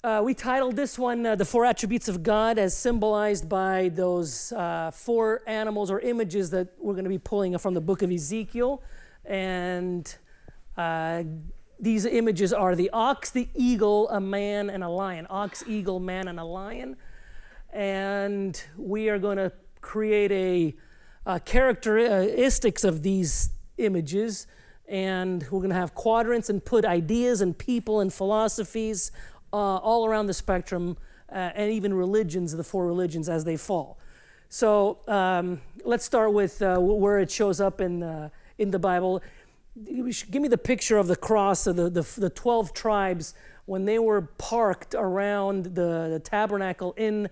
We titled this one, The Four Attributes of God, as symbolized by those four animals or images that we're going to be pulling from the book of Ezekiel. And these images are the ox, the eagle, a man, and a lion. Ox, eagle, man, and a lion. And we are going to create characteristics of these images, and we're going to have quadrants and put ideas and people and philosophies all around the spectrum, and even religions, the four religions as they fall. So let's start with where it shows up in the Bible. Give me the picture of the cross of the 12 tribes when they were parked around the tabernacle in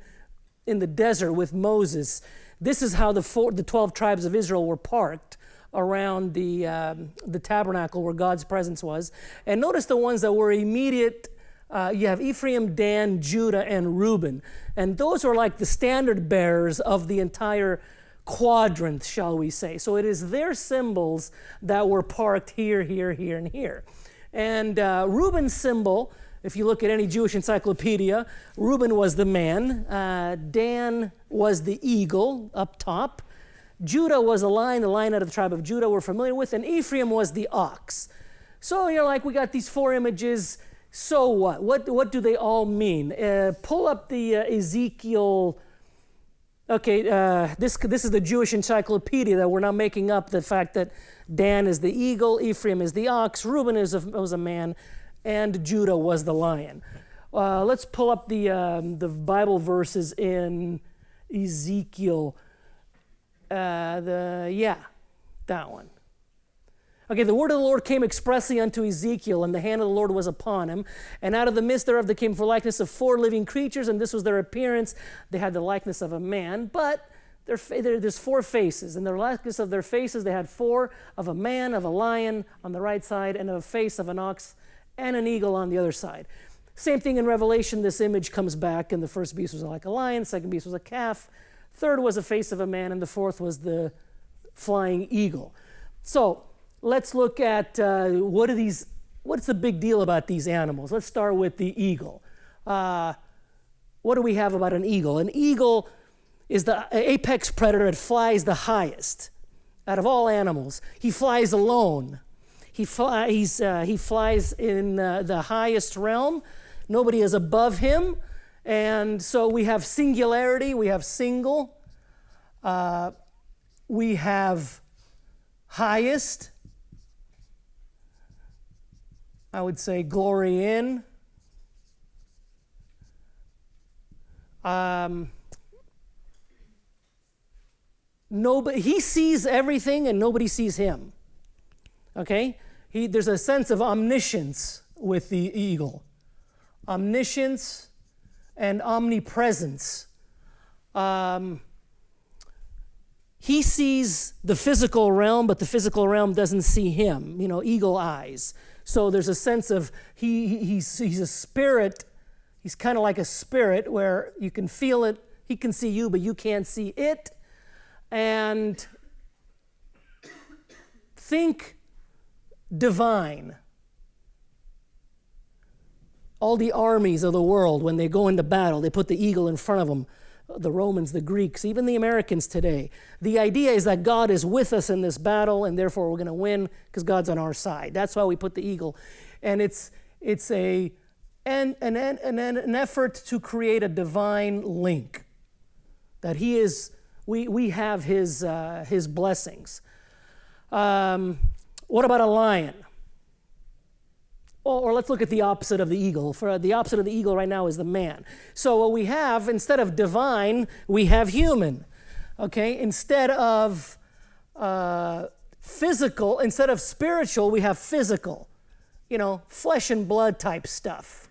the desert with Moses. This is how the 12 tribes of Israel were parked around the tabernacle where God's presence was. And notice the ones that were immediate. You have Ephraim, Dan, Judah, and Reuben. And those are like the standard bearers of the entire quadrant, shall we say. So it is their symbols that were parked here, here, here, and here. And Reuben's symbol, if you look at any Jewish encyclopedia, Reuben was the man. Dan was the eagle up top. Judah was the lion out of the tribe of Judah we're familiar with. And Ephraim was the ox. So you're like, we got these four images. So what? What do they all mean? Pull up the Ezekiel. Okay, this is the Jewish encyclopedia that we're not making up the fact that Dan is the eagle, Ephraim is the ox, Reuben was a man, and Judah was the lion. Let's pull up the Bible verses in Ezekiel. That one. Okay, the word of the Lord came expressly unto Ezekiel, and the hand of the Lord was upon him. And out of the midst thereof there came for likeness of four living creatures, and this was their appearance. They had the likeness of a man, but there's four faces. And the likeness of their faces, they had four, of a man, of a lion on the right side, and of a face of an ox and an eagle on the other side. Same thing in Revelation. This image comes back, and the first beast was like a lion, second beast was a calf, third was a face of a man, and the fourth was the flying eagle. So let's look at what's the big deal about these animals. Let's start with the eagle. What do we have about an eagle? An eagle is the apex predator. It flies the highest out of all animals. He flies alone. He flies in the highest realm. Nobody is above him. And so we have singularity, we have single, we have highest, I would say glory in. Nobody, he sees everything and nobody sees him. Okay? There's a sense of omniscience with the eagle. Omniscience and omnipresence. He sees the physical realm, but the physical realm doesn't see him. Eagle eyes. So there's a sense of he's a spirit. He's kind of like a spirit where you can feel it. He can see you, but you can't see it. And think divine. All the armies of the world, when they go into battle, they put the eagle in front of them. The Romans, the Greeks, even the Americans today. The idea is that God is with us in this battle, and therefore we're going to win because God's on our side. That's why we put the eagle. And it's an effort to create a divine link. That we have his blessings. What about a lion? Or let's look at the opposite of the eagle. For the opposite of the eagle right now is the man. So what we have, instead of divine, we have human. Okay? Instead of physical, instead of spiritual, we have physical. Flesh and blood type stuff.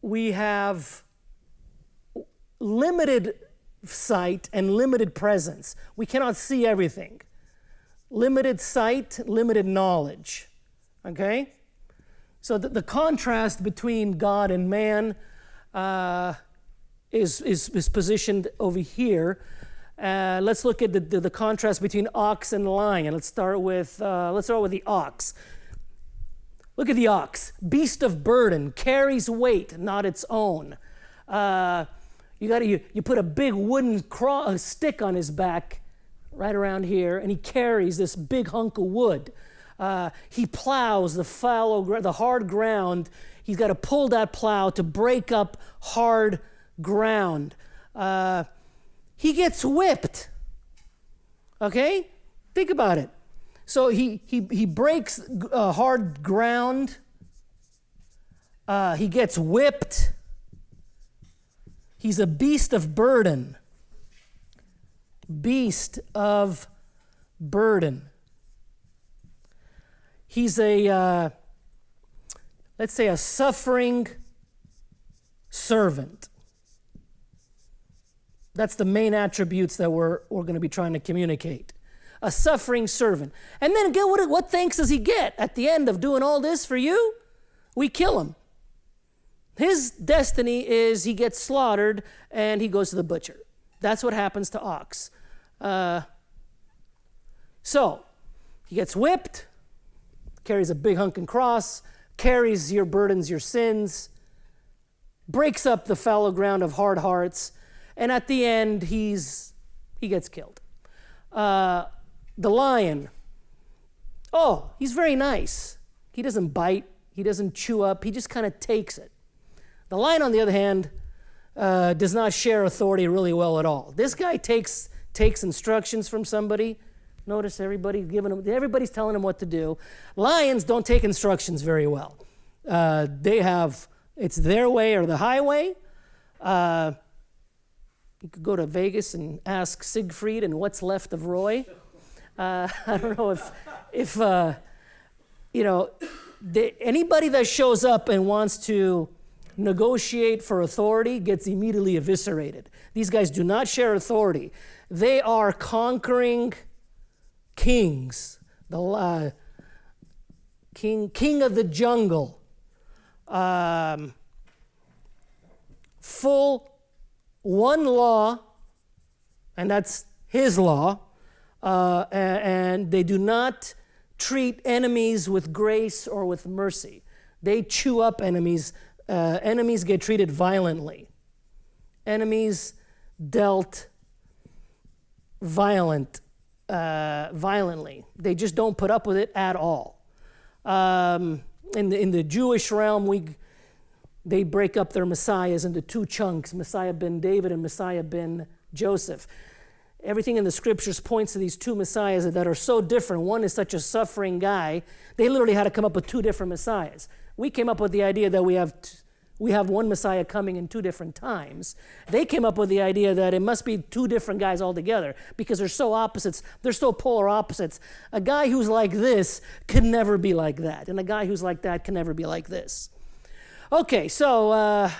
We have limited sight and limited presence. We cannot see everything. Limited sight, limited knowledge. Okay? So the contrast between God and man is positioned over here. Let's look at the contrast between ox and lion. Let's start with the ox. Look at the ox, beast of burden, carries weight, not its own. You put a big wooden stick on his back, right around here, and he carries this big hunk of wood. He plows the hard ground. He's got to pull that plow to break up hard ground. He gets whipped. Okay? Think about it. So he breaks hard ground. He gets whipped. He's a beast of burden. Beast of burden. He's let's say a suffering servant. That's the main attributes that we're going to be trying to communicate. A suffering servant. And then what thanks does he get at the end of doing all this for you? We kill him. His destiny is he gets slaughtered and he goes to the butcher. That's what happens to ox. So he gets whipped, carries a big hunking cross, carries your burdens, your sins, breaks up the fallow ground of hard hearts, and at the end he gets killed. The lion, he's very nice. He doesn't bite, he doesn't chew up, he just kind of takes it. The lion, on the other hand, does not share authority really well at all. This guy takes instructions from somebody. Notice everybody's telling him what to do. Lions don't take instructions very well. It's their way or the highway. You could go to Vegas and ask Siegfried and what's left of Roy. I don't know if anybody that shows up and wants to negotiate for authority gets immediately eviscerated. These guys do not share authority. They are conquering kings. The king of the jungle. Full one law, and that's his law, and they do not treat enemies with grace or with mercy. They chew up enemies. Enemies get treated violently. Enemies dealt violently. They just don't put up with it at all. In the Jewish realm, they break up their messiahs into two chunks, Messiah ben David and Messiah ben Joseph. Everything in the scriptures points to these two messiahs that are so different. One is such a suffering guy. They literally had to come up with two different messiahs. We came up with the idea that we have one Messiah coming in two different times. They came up with the idea that it must be two different guys altogether because they're so opposites. They're so polar opposites. A guy who's like this can never be like that, and a guy who's like that can never be like this. Okay, so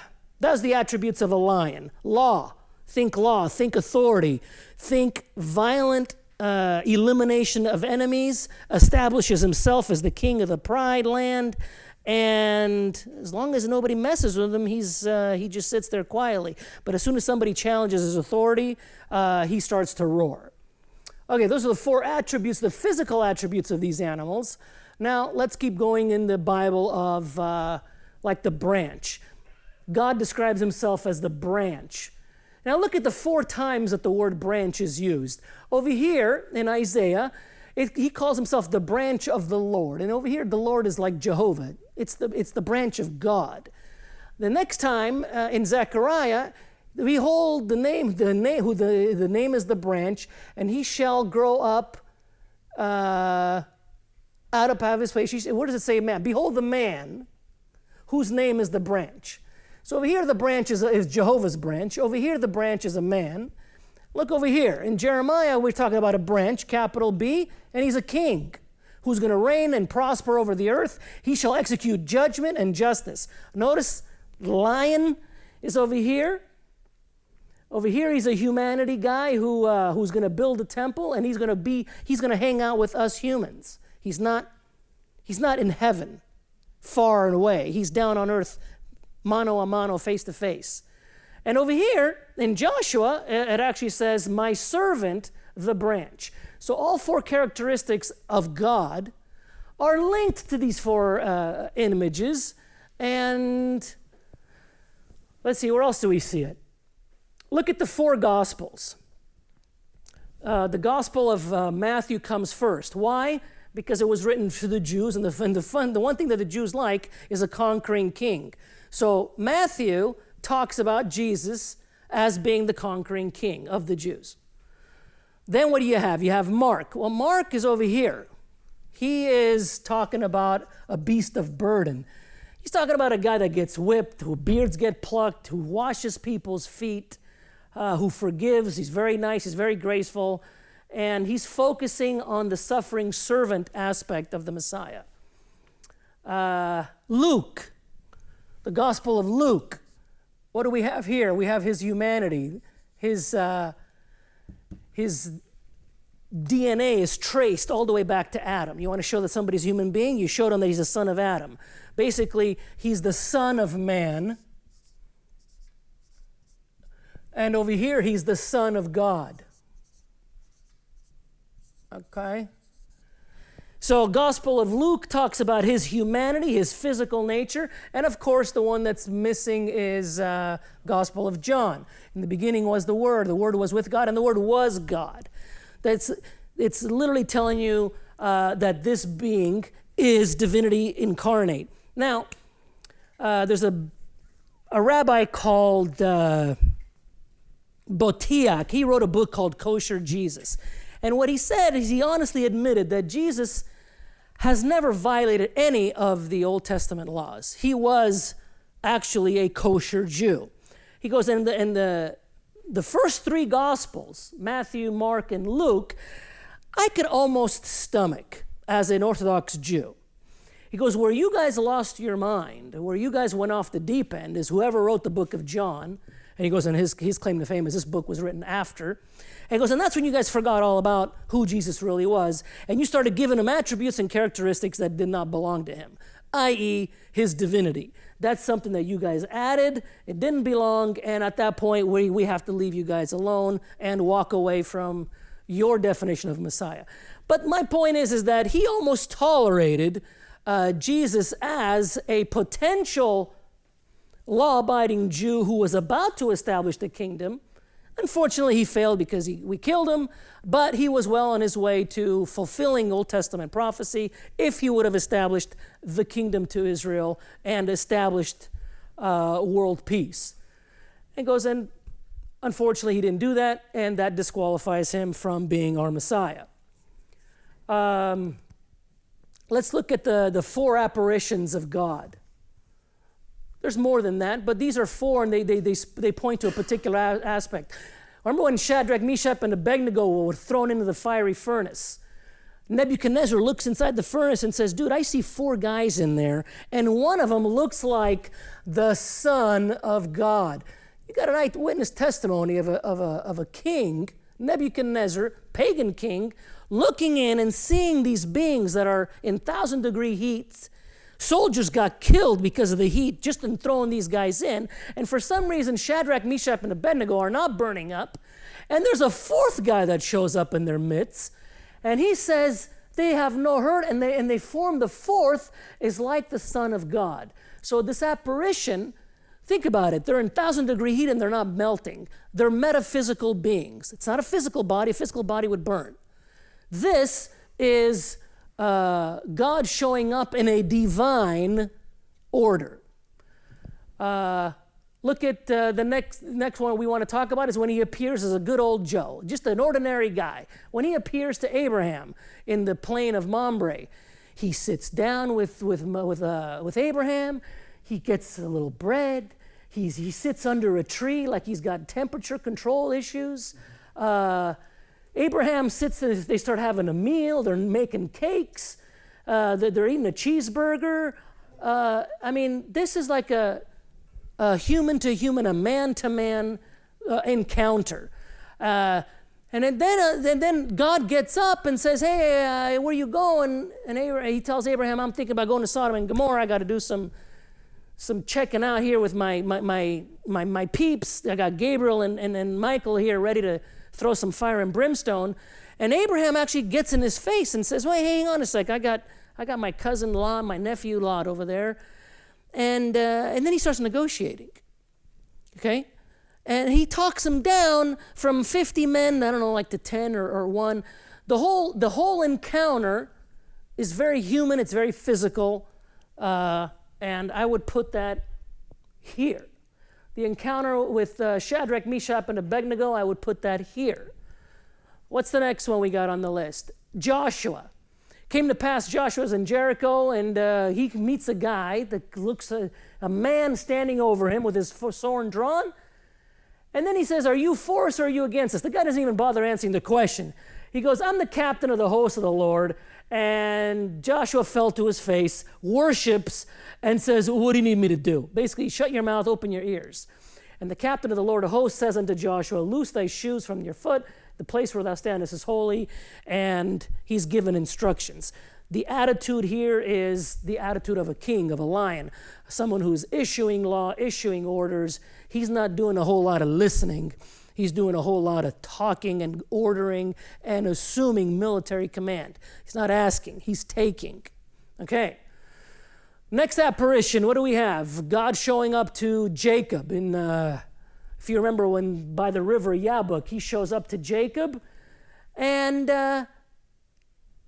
that's the attributes of a lion. Law, think authority, think violent elimination of enemies, establishes himself as the king of the pride land, and as long as nobody messes with him, he just sits there quietly. But as soon as somebody challenges his authority, he starts to roar. Okay, those are the four attributes, the physical attributes of these animals. Now, let's keep going in the Bible of like the branch. God describes himself as the branch. Now look at the 4 times that the word branch is used. Over here in Isaiah, he calls himself the branch of the Lord. And over here, the Lord is like Jehovah. It's the branch of God. The next time in Zechariah, behold, the name is the branch, and he shall grow up out of his place. What does it say, man? Behold the man whose name is the branch. So over here, the branch is Jehovah's branch. Over here, the branch is a man. Look over here. In Jeremiah, we're talking about a branch, capital B, and he's a king who's going to reign and prosper over the earth. He shall execute judgment and justice. Notice, lion is over here. Over here, he's a humanity guy who's going to build a temple, and he's going to hang out with us humans. He's not in heaven, far and away. He's down on earth, mano a mano, face to face. And over here in Joshua, it actually says, my servant, the branch. So all 4 characteristics of God are linked to these four images. And let's see, where else do we see it? Look at the four Gospels. The Gospel of Matthew comes first. Why? Because it was written to the Jews, and the one thing that the Jews like is a conquering king. So Matthew talks about Jesus as being the conquering king of the Jews. Then what do you have? You have Mark. Well, Mark is over here. He is talking about a beast of burden. He's talking about a guy that gets whipped, whose beards get plucked, who washes people's feet, who forgives. He's very nice, he's very graceful, and he's focusing on the suffering servant aspect of the Messiah. Luke, the Gospel of Luke. What do we have here? We have his humanity. His DNA is traced all the way back to Adam. You want to show that somebody's a human being? You showed him that he's a son of Adam. Basically, he's the son of man. And over here, he's the son of God. Okay? So Gospel of Luke talks about his humanity, his physical nature, and of course the one that's missing is Gospel of John. In the beginning was the Word was with God, and the Word was God. It's literally telling you that this being is divinity incarnate. Now, there's a rabbi called Botiak. He wrote a book called Kosher Jesus. And what he said is he honestly admitted that Jesus has never violated any of the Old Testament laws. He was actually a kosher Jew. He goes, in the first three Gospels, Matthew, Mark, and Luke, I could almost stomach as an Orthodox Jew. He goes, where you guys lost your mind, where you guys went off the deep end is whoever wrote the book of John. And he goes, and his claim to fame is this book was written after. And he goes, and that's when you guys forgot all about who Jesus really was. And you started giving him attributes and characteristics that did not belong to him, i.e. his divinity. That's something that you guys added. It didn't belong. And at that point, we have to leave you guys alone and walk away from your definition of Messiah. But my point is that he almost tolerated Jesus as a potential law-abiding Jew who was about to establish the kingdom. Unfortunately, he failed because we killed him, but he was well on his way to fulfilling Old Testament prophecy if he would have established the kingdom to Israel and established world peace. And goes, and unfortunately, he didn't do that, and that disqualifies him from being our Messiah. Let's look at the four apparitions of God. There's more than that, but these are four, and they point to a particular aspect. Remember when Shadrach, Meshach, and Abednego were thrown into the fiery furnace? Nebuchadnezzar looks inside the furnace and says, dude, I see four guys in there, and one of them looks like the Son of God. You got an eyewitness testimony of a king, Nebuchadnezzar, pagan king, looking in and seeing these beings that are in 1,000-degree heat. Soldiers got killed because of the heat just in throwing these guys in. And for some reason, Shadrach, Meshach, and Abednego are not burning up. And there's a fourth guy that shows up in their midst. And he says they have no hurt, and they form the fourth is like the Son of God. So this apparition, think about it. They're in 1,000-degree heat and they're not melting. They're metaphysical beings. It's not a physical body. A physical body would burn. This is God showing up in a divine order. Look at the next one we want to talk about is when he appears as a good old Joe, just an ordinary guy. When he appears to Abraham in the plain of Mamre, he sits down with Abraham. He gets a little bread. He sits under a tree like he's got temperature control issues. Abraham sits and they start having a meal. They're making cakes. They're eating a cheeseburger. This is like a human to human, a man to man encounter. And then God gets up and says, "Hey, where you going?" And he tells Abraham, "I'm thinking about going to Sodom and Gomorrah. I got to do some checking out here with my peeps. I got Gabriel and Michael here ready to throw some fire and brimstone." And Abraham actually gets in his face and says, "Wait, hang on a sec. I got I got my cousin-in-law, my nephew-in-law over there. And then he starts negotiating, okay? And he talks them down from 50 men, I don't know, like to 10 or 1. The whole encounter is very human, it's very physical, and I would put that here. The encounter with Shadrach, Meshach, and Abednego, I would put that here. What's the next one we got on the list? Joshua. Came to pass, Joshua's in Jericho, and he meets a guy that looks a man standing over him with his sword drawn. And then he says, are you for us or are you against us? The guy doesn't even bother answering the question. He goes, I'm the captain of the host of the Lord. And Joshua fell to his face, worships, and says, what do you need me to do? Basically, shut your mouth, open your ears. And the captain of the Lord of hosts says unto Joshua, loose thy shoes from your foot. The place where thou standest is holy. And he's given instructions. The attitude here is the attitude of a king, of a lion, someone who's issuing law, issuing orders. He's not doing a whole lot of listening. He's doing a whole lot of talking and ordering and assuming military command. He's not asking, he's taking. Okay. Next apparition, what do we have? God showing up to Jacob. If you remember when by the river Yabuk, he shows up to Jacob and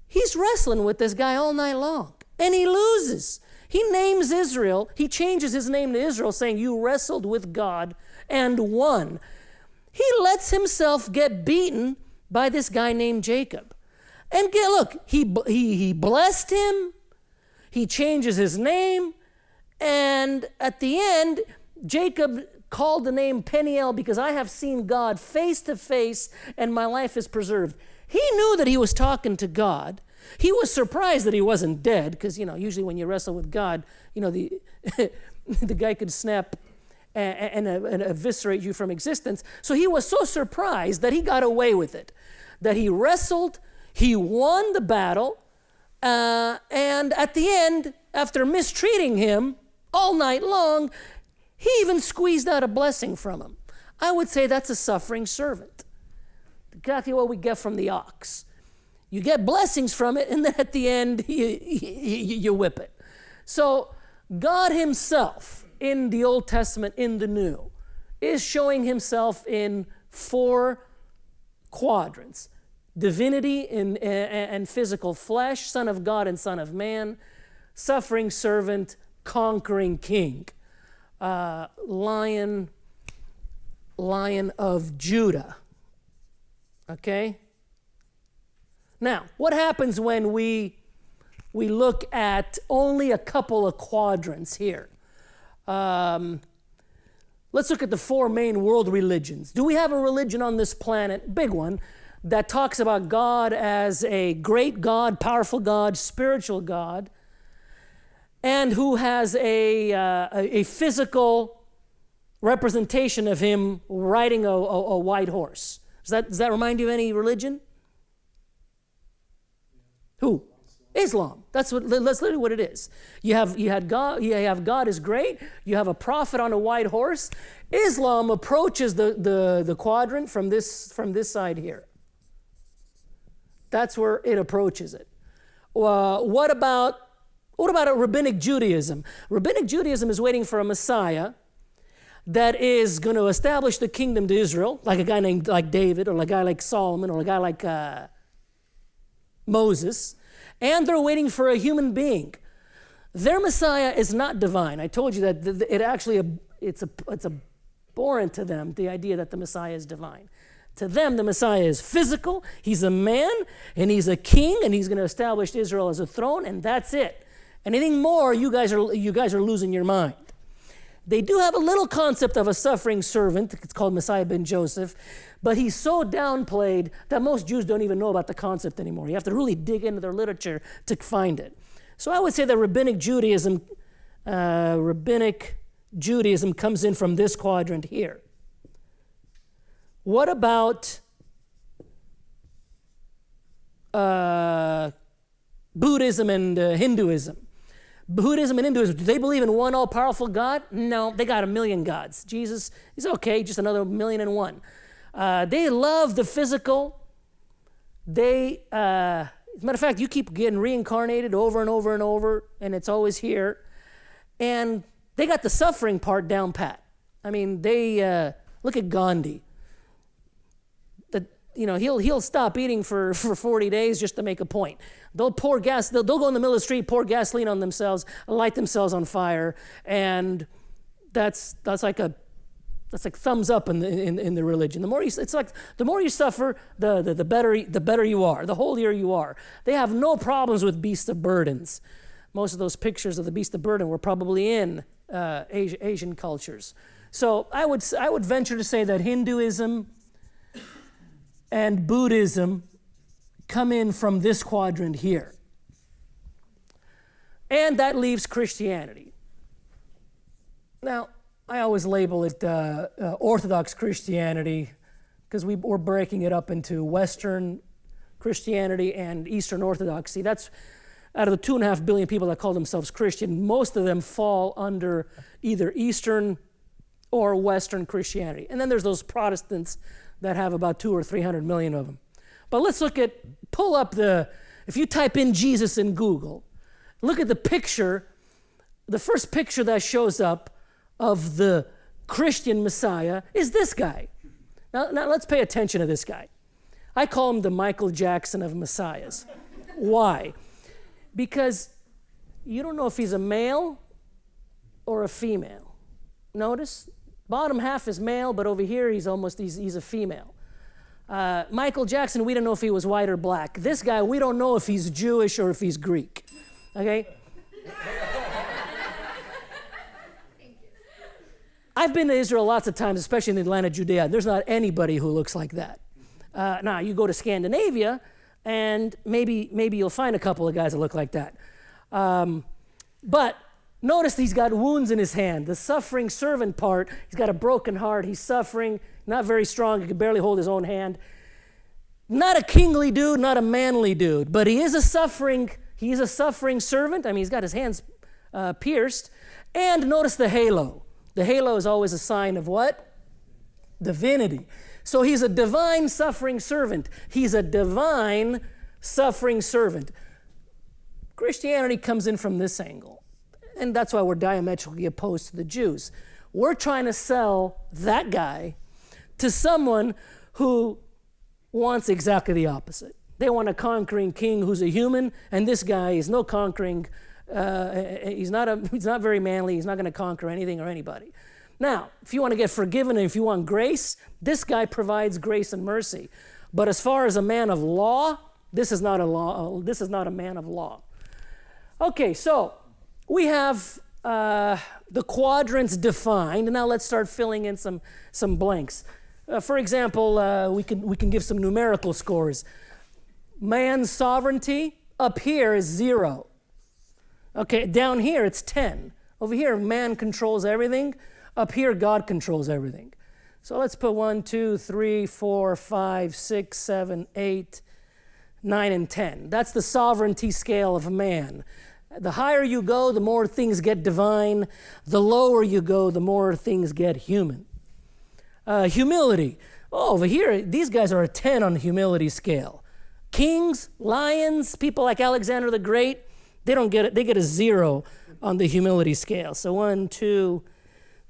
he's wrestling with this guy all night long and he loses. He names Israel. He changes his name to Israel saying, you wrestled with God and won. He lets himself get beaten by this guy named Jacob. And look, he blessed him. He changes his name. And at the end, Jacob called the name Peniel because I have seen God face to face and my life is preserved. He knew that he was talking to God. He was surprised that he wasn't dead because, usually when you wrestle with God, the guy could snap and eviscerate you from existence. So he was so surprised that he got away with it, that he wrestled, he won the battle, and at the end, after mistreating him all night long, he even squeezed out a blessing from him. I would say that's a suffering servant. Exactly what we get from the ox. You get blessings from it, and then at the end, you whip it. So God himself, in the Old Testament, in the New, is showing himself in 4 quadrants. Divinity and physical flesh, Son of God and Son of Man, suffering servant, conquering king, Lion of Judah. Okay? Now, what happens when we look at only a couple of quadrants here? Let's look at the 4 main world religions. Do we have a religion on this planet, big one, that talks about God as a great God, powerful God, spiritual God, and who has a physical representation of him riding a white horse? Does that remind you of any religion? Who? Islam. That's literally what it is. You have God is great. You have a prophet on a white horse. Islam approaches the quadrant from this side here. That's where it approaches it. What about a rabbinic Judaism? Rabbinic Judaism is waiting for a Messiah that is going to establish the kingdom to Israel, like a guy named like David, or a guy like Solomon, or a guy like Moses. And they're waiting for a human being. Their Messiah is not divine. I told you that it's abhorrent to them, the idea that the Messiah is divine. To them, the Messiah is physical. He's a man, and he's a king, and he's going to establish Israel as a throne, and that's it. Anything more, you guys are losing your mind. They do have a little concept of a suffering servant. It's called Messiah ben Joseph. But he's so downplayed that most Jews don't even know about the concept anymore. You have to really dig into their literature to find it. So I would say that rabbinic Judaism comes in from this quadrant here. What about Buddhism and Hinduism? Buddhism and Hinduism, do they believe in one all-powerful God? No, they got 1,000,000 gods. Jesus, he's okay, just another 1,000,001. They love the physical. They As a matter of fact, you keep getting reincarnated over and over and over, and it's always here. And they got the suffering part down pat. I mean, they look at Gandhi. He'll stop eating for 40 days just to make a point. They'll pour gas. They'll go in the middle of the street, pour gasoline on themselves, light themselves on fire, and that's like thumbs up in the religion. The more you suffer, the better you are, the holier you are. They have no problems with beasts of burdens. Most of those pictures of the beast of burden were probably in Asian cultures. So I would venture to say that Hinduism and Buddhism come in from this quadrant here. And that leaves Christianity. Now, I always label it Orthodox Christianity because we're breaking it up into Western Christianity and Eastern Orthodoxy. That's out of the 2.5 billion people that call themselves Christian, most of them fall under either Eastern or Western Christianity. And then there's those Protestants that have about 200 or 300 million of them. But let's pull up if you type in Jesus in Google, look at the picture, the first picture that shows up of the Christian Messiah is this guy. Now let's pay attention to this guy. I call him the Michael Jackson of Messiahs. Why? Because you don't know if he's a male or a female. Notice? Bottom half is male, but over here he's a female. Michael Jackson, we don't know if he was white or black. This guy, we don't know if he's Jewish or if he's Greek. Okay? I've been to Israel lots of times, especially in Atlanta, Judea. There's not anybody who looks like that. Now, you go to Scandinavia, and maybe you'll find a couple of guys that look like that. But notice he's got wounds in his hand. The suffering servant part, he's got a broken heart. He's suffering, not very strong. He can barely hold his own hand. Not a kingly dude, not a manly dude, but he is a suffering servant. I mean, he's got his hands pierced. And notice the halo. The halo is always a sign of what? Divinity. So he's a divine suffering servant. He's a divine suffering servant. Christianity comes in from this angle. And that's why we're diametrically opposed to the Jews. We're trying to sell that guy to someone who wants exactly the opposite. They want a conquering king who's a human, and this guy is no conquering. He's not very manly. He's not going to conquer anything or anybody. Now, if you want to get forgiven and if you want grace, this guy provides grace and mercy. But as far as a man of law, this is not a man of law. Okay, so we have the quadrants defined. Now let's start filling in some blanks. For example, we can give some numerical scores. Man's sovereignty up here is 0. Okay, down here it's 10. Over here, man controls everything. Up here, God controls everything. So let's put 1, 2, 3, 4, 5, 6, 7, 8, 9, and 10. That's the sovereignty scale of man. The higher you go, the more things get divine. The lower you go, the more things get human. Humility. Oh, over here, these guys are a 10 on the humility scale. Kings, lions, people like Alexander the Great, they don't get it. They get a 0 on the humility scale. So 1, 2,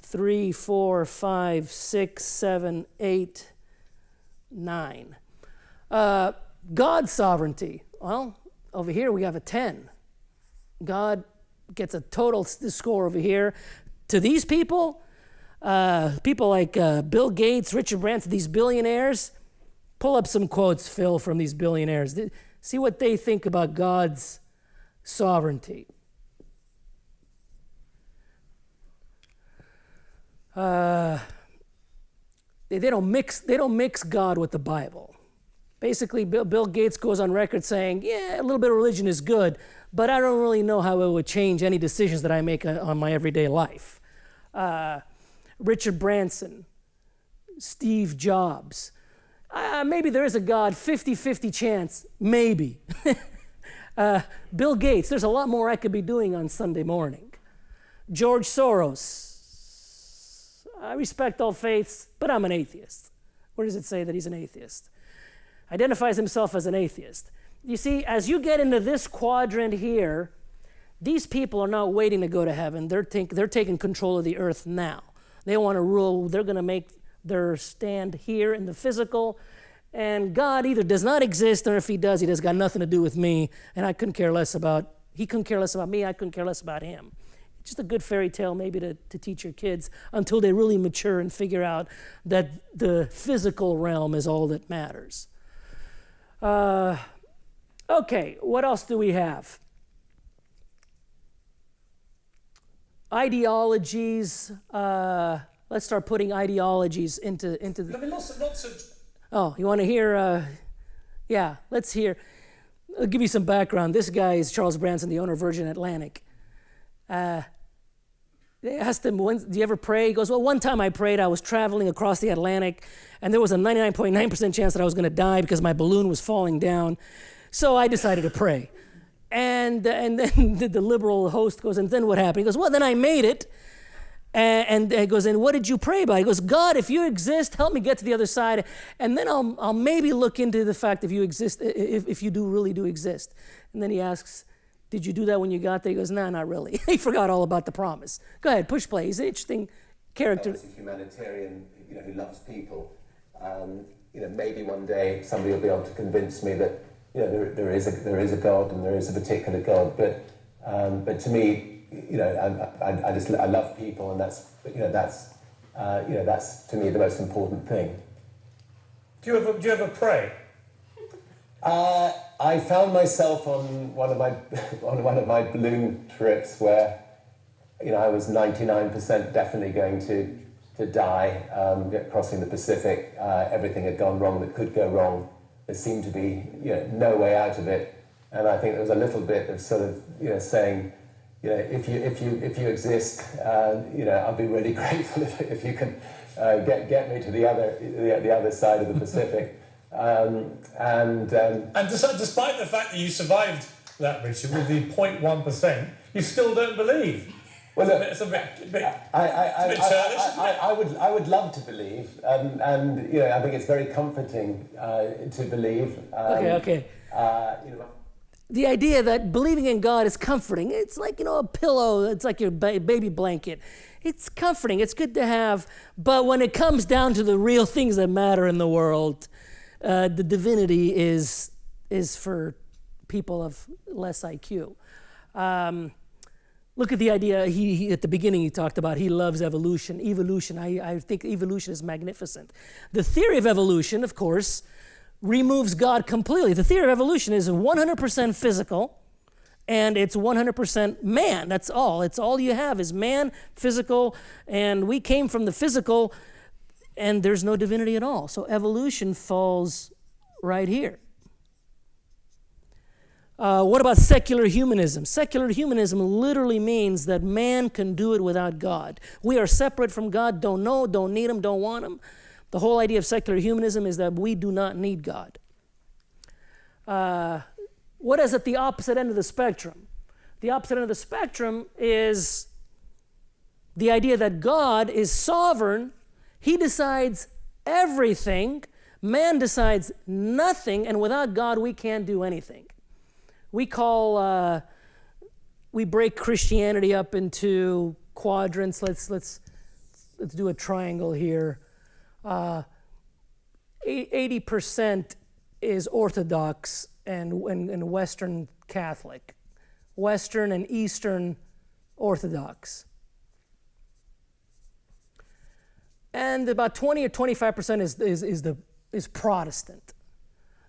3, 4, 5, 6, 7, 8, 9. God's sovereignty. Well, over here we have a 10. God gets a total score over here. To these people like Bill Gates, Richard Branson, these billionaires, pull up some quotes, Phil, from these billionaires. See what they think about God's sovereignty. They don't mix God with the Bible. Basically, Bill Gates goes on record saying, yeah, a little bit of religion is good, but I don't really know how it would change any decisions that I make on my everyday life. Richard Branson, Steve Jobs. Maybe there is a God, 50-50 chance, maybe. Bill Gates, there's a lot more I could be doing on Sunday morning. George Soros, I respect all faiths, but I'm an atheist. Where does it say that he's an atheist? Identifies himself as an atheist. You see, as you get into this quadrant here, these people are not waiting to go to heaven. They're taking control of the earth now. They want to rule. They're going to make their stand here in the physical. And God either does not exist, or if he does, he does got nothing to do with me. And he couldn't care less about me. I couldn't care less about him. It's just a good fairy tale maybe to teach your kids until they really mature and figure out that the physical realm is all that matters. Okay, what else do we have? Ideologies. Let's start putting ideologies into the... I mean, lots of... Oh, you want to hear? Yeah, let's hear. I'll give you some background. This guy is Charles Branson, the owner of Virgin Atlantic. They asked him, do you ever pray? He goes, well, one time I prayed. I was traveling across the Atlantic, and there was a 99.9% chance that I was going to die because my balloon was falling down. So I decided to pray. And then the liberal host goes, and then what happened? He goes, well, then I made it. And he goes, and what did you pray about? He goes, God, if you exist, help me get to the other side, and then I'll maybe look into the fact if you exist, if you really do exist. And then he asks, did you do that when you got there? He goes, no, not really. He forgot all about the promise. Go ahead, push play. He's an interesting character. He's a humanitarian, who loves people. Maybe one day somebody will be able to convince me that there is a God and there is a particular God. But to me, I love people, and that's to me the most important thing. Do you ever pray? I found myself on one of my balloon trips where, I was 99% definitely going to die, crossing the Pacific. Everything had gone wrong that could go wrong. There seemed to be, no way out of it. And I think there was a little bit of sort of, saying, if you exist, I'll be really grateful if you can get me to the other side of the Pacific. And despite the fact that you survived that, Richard, with the 0.1%, you still don't believe. Well, it's a bit churlish, isn't it? I would love to believe, and I think it's very comforting to believe. Okay. The idea that believing in God is comforting. It's like, a pillow. It's like your baby blanket. It's comforting. It's good to have. But when it comes down to the real things that matter in the world, the divinity is for people of less IQ. Look at the idea. He at the beginning he talked about he loves evolution. I think evolution is magnificent. The theory of evolution, of course, removes God completely. The theory of evolution is 100% physical, and it's 100% man. That's all. It's all you have is man, physical, and we came from the physical, and there's no divinity at all. So evolution falls right here. What about secular humanism? Secular humanism literally means that man can do it without God. We are separate from God, don't know, don't need him, don't want him. The whole idea of secular humanism is that we do not need God. What is at the opposite end of the spectrum? The opposite end of the spectrum is the idea that God is sovereign. He decides everything. Man decides nothing, and without God, we can't do anything. We break Christianity up into quadrants. Let's do a triangle here. 80% is Orthodox and Western Catholic, Western and Eastern Orthodox. And about 20 or 25% is Protestant.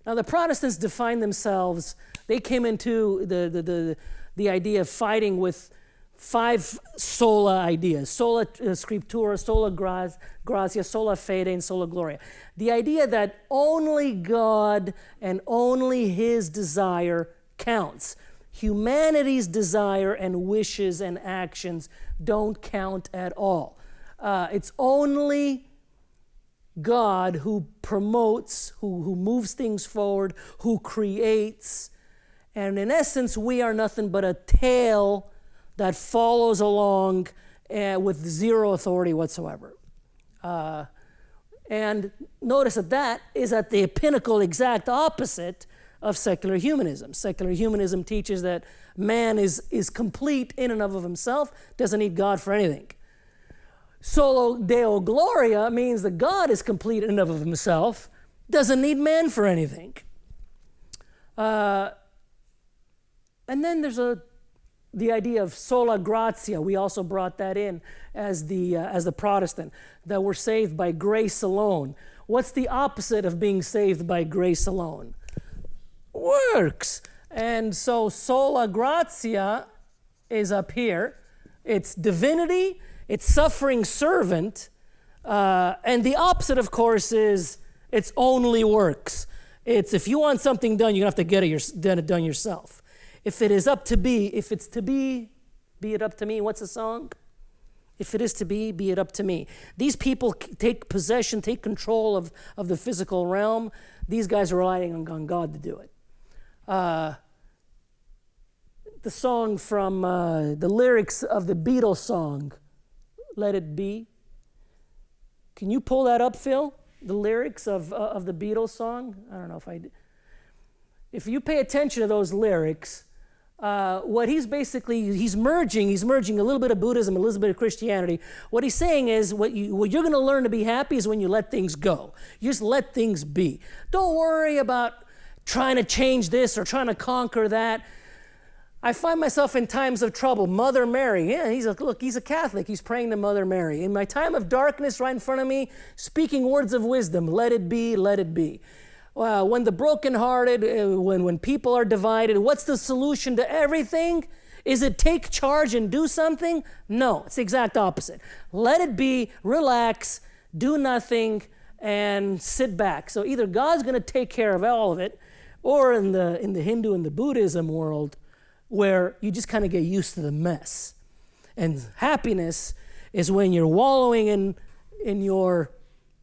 Now the Protestants define themselves. They came into the idea of fighting with 5 sola ideas: sola scriptura, sola gratia, sola fide, and sola gloria. The idea that only God and only his desire counts. Humanity's desire and wishes and actions don't count at all. It's only God who promotes, who moves things forward, who creates. And in essence, we are nothing but a tail that follows along with zero authority whatsoever. And notice that is at the pinnacle exact opposite of secular humanism. Secular humanism teaches that man is complete in and of himself, doesn't need God for anything. Solo Deo Gloria means that God is complete in and of himself, doesn't need man for anything. And then there's the idea of sola gratia. We also brought that in as the Protestant, that we're saved by grace alone. What's the opposite of being saved by grace alone? Works. And so sola gratia is up here. It's divinity, it's suffering servant, and the opposite, of course, is it's only works. It's if you want something done, you have to get it done yourself. If it's to be, be it up to me. What's the song? If it is to be it up to me. These people take possession, take control of the physical realm. These guys are relying on God to do it. The song from the lyrics of the Beatles song, Let It Be. Can you pull that up, Phil? The lyrics of the Beatles song? I don't know if I did. If you pay attention to those lyrics, what he's merging a little bit of Buddhism, a little bit of Christianity. What he's saying is what you're going to learn to be happy is when you let things go. You just let things be. Don't worry about trying to change this or trying to conquer that. I find myself in times of trouble. Mother Mary, he's a Catholic. He's praying to Mother Mary. In my time of darkness right in front of me, speaking words of wisdom, let it be, let it be. When the brokenhearted, when people are divided, what's the solution to everything? Is it take charge and do something? No, it's the exact opposite. Let it be, relax, do nothing, and sit back. So either God's going to take care of all of it, or in the Hindu and the Buddhism world, where you just kind of get used to the mess. And happiness is when you're wallowing in your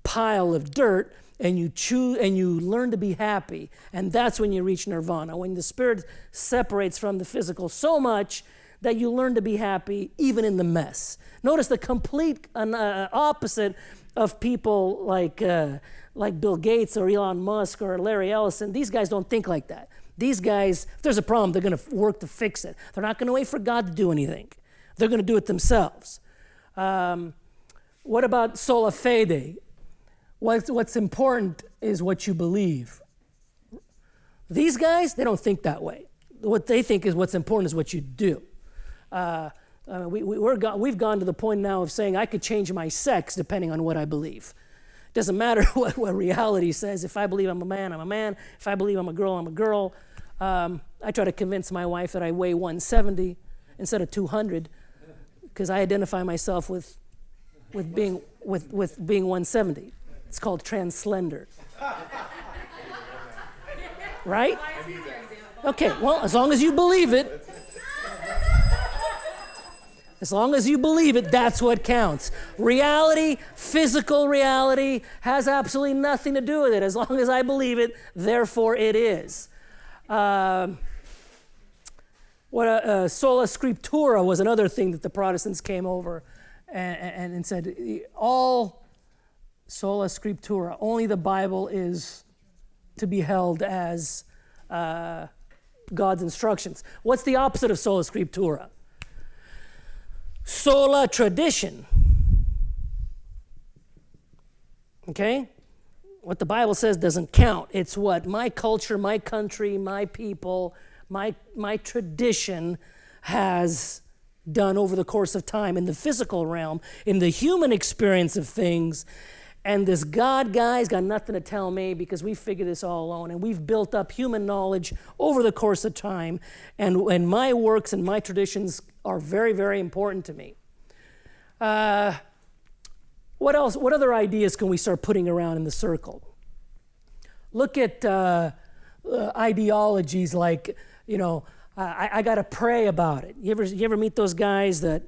pile of dirt and you choose and you learn to be happy, and that's when you reach nirvana, when the spirit separates from the physical so much that you learn to be happy even in the mess. Notice the complete opposite of people like Bill Gates or Elon Musk or Larry Ellison. These guys don't think like that. These guys, if there's a problem, they're going to work to fix it. They're not going to wait for God to do anything. They're going to do it themselves. What about sola fide? What's important is what you believe. These guys, they don't think that way. What they think is what's important is what you do. We've gone to the point now of saying I could change my sex depending on what I believe. It doesn't matter what reality says. If I believe I'm a man, I'm a man. If I believe I'm a girl, I'm a girl. I try to convince my wife that I weigh 170 instead of 200 because I identify myself with being 170. It's called translender. Right? Okay, well, as long as you believe it. As long as you believe it, that's what counts. Reality, physical reality, has absolutely nothing to do with it. As long as I believe it, therefore it is. Sola Scriptura was another thing that the Protestants came over and said, all Sola Scriptura, only the Bible is to be held as God's instructions. What's the opposite of Sola Scriptura? Sola tradition. Okay? What the Bible says doesn't count. It's what my culture, my country, my people, my tradition has done over the course of time in the physical realm, in the human experience of things. And this God guy's got nothing to tell me because we figured this all alone, and we've built up human knowledge over the course of time, and my works and my traditions are very, very important to me. What else? What other ideas can we start putting around in the circle? Look at ideologies like, I got to pray about it. You ever meet those guys that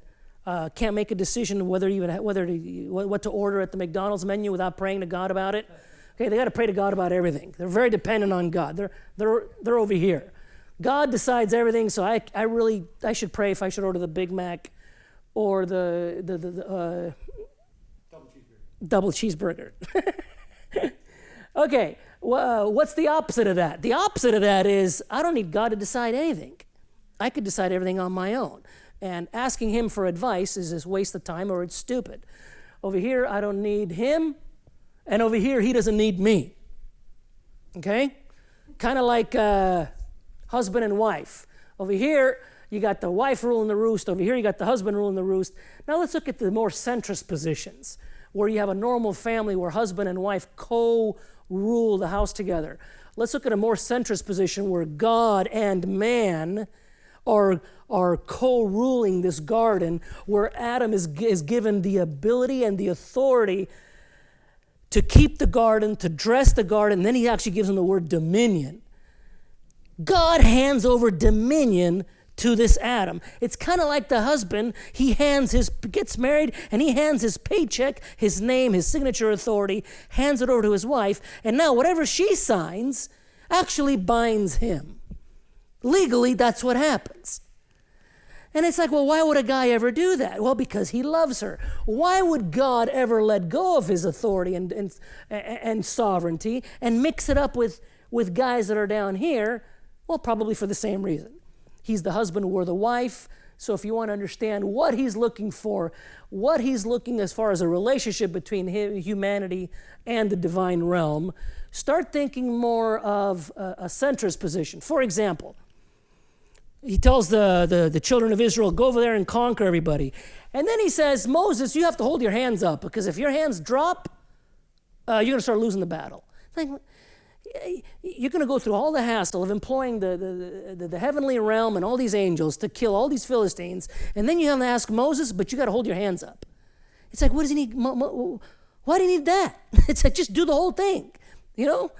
can't make a decision what to order at the McDonald's menu without praying to God about it? Okay, they got to pray to God about everything. They're very dependent on God. They're over here. God decides everything, so I should pray if I should order the Big Mac or the double cheeseburger. Okay, what's the opposite of that? The opposite of that is I don't need God to decide anything. I could decide everything on my own. And asking him for advice is a waste of time or it's stupid. Over here, I don't need him, and over here, he doesn't need me. Okay? Kind of like husband and wife. Over here, you got the wife ruling the roost. Over here, you got the husband ruling the roost. Now let's look at the more centrist positions, where you have a normal family where husband and wife co-rule the house together. Let's look at a more centrist position where God and man are co-ruling this garden, where Adam is given the ability and the authority to keep the garden, to dress the garden, and then he actually gives him the word dominion. God hands over dominion to this Adam. It's kind of like the husband, gets married, and he hands his paycheck, his name, his signature authority, hands it over to his wife, and now whatever she signs actually binds him. Legally, that's what happens. And it's like, well, why would a guy ever do that? Well, because he loves her. Why would God ever let go of his authority and sovereignty and mix it up with guys that are down here? Well, probably for the same reason. He's the husband, we're the wife. So if you want to understand what he's looking for, what he's looking as far as a relationship between humanity and the divine realm, start thinking more of a centrist position. For example, he tells the children of Israel, go over there and conquer everybody. And then he says, Moses, you have to hold your hands up, because if your hands drop, you're going to start losing the battle. Like, you're going to go through all the hassle of employing the heavenly realm and all these angels to kill all these Philistines, and then you have to ask Moses, but you got to hold your hands up. It's like, what does he need? Why do you need that? It's like, just do the whole thing, you know?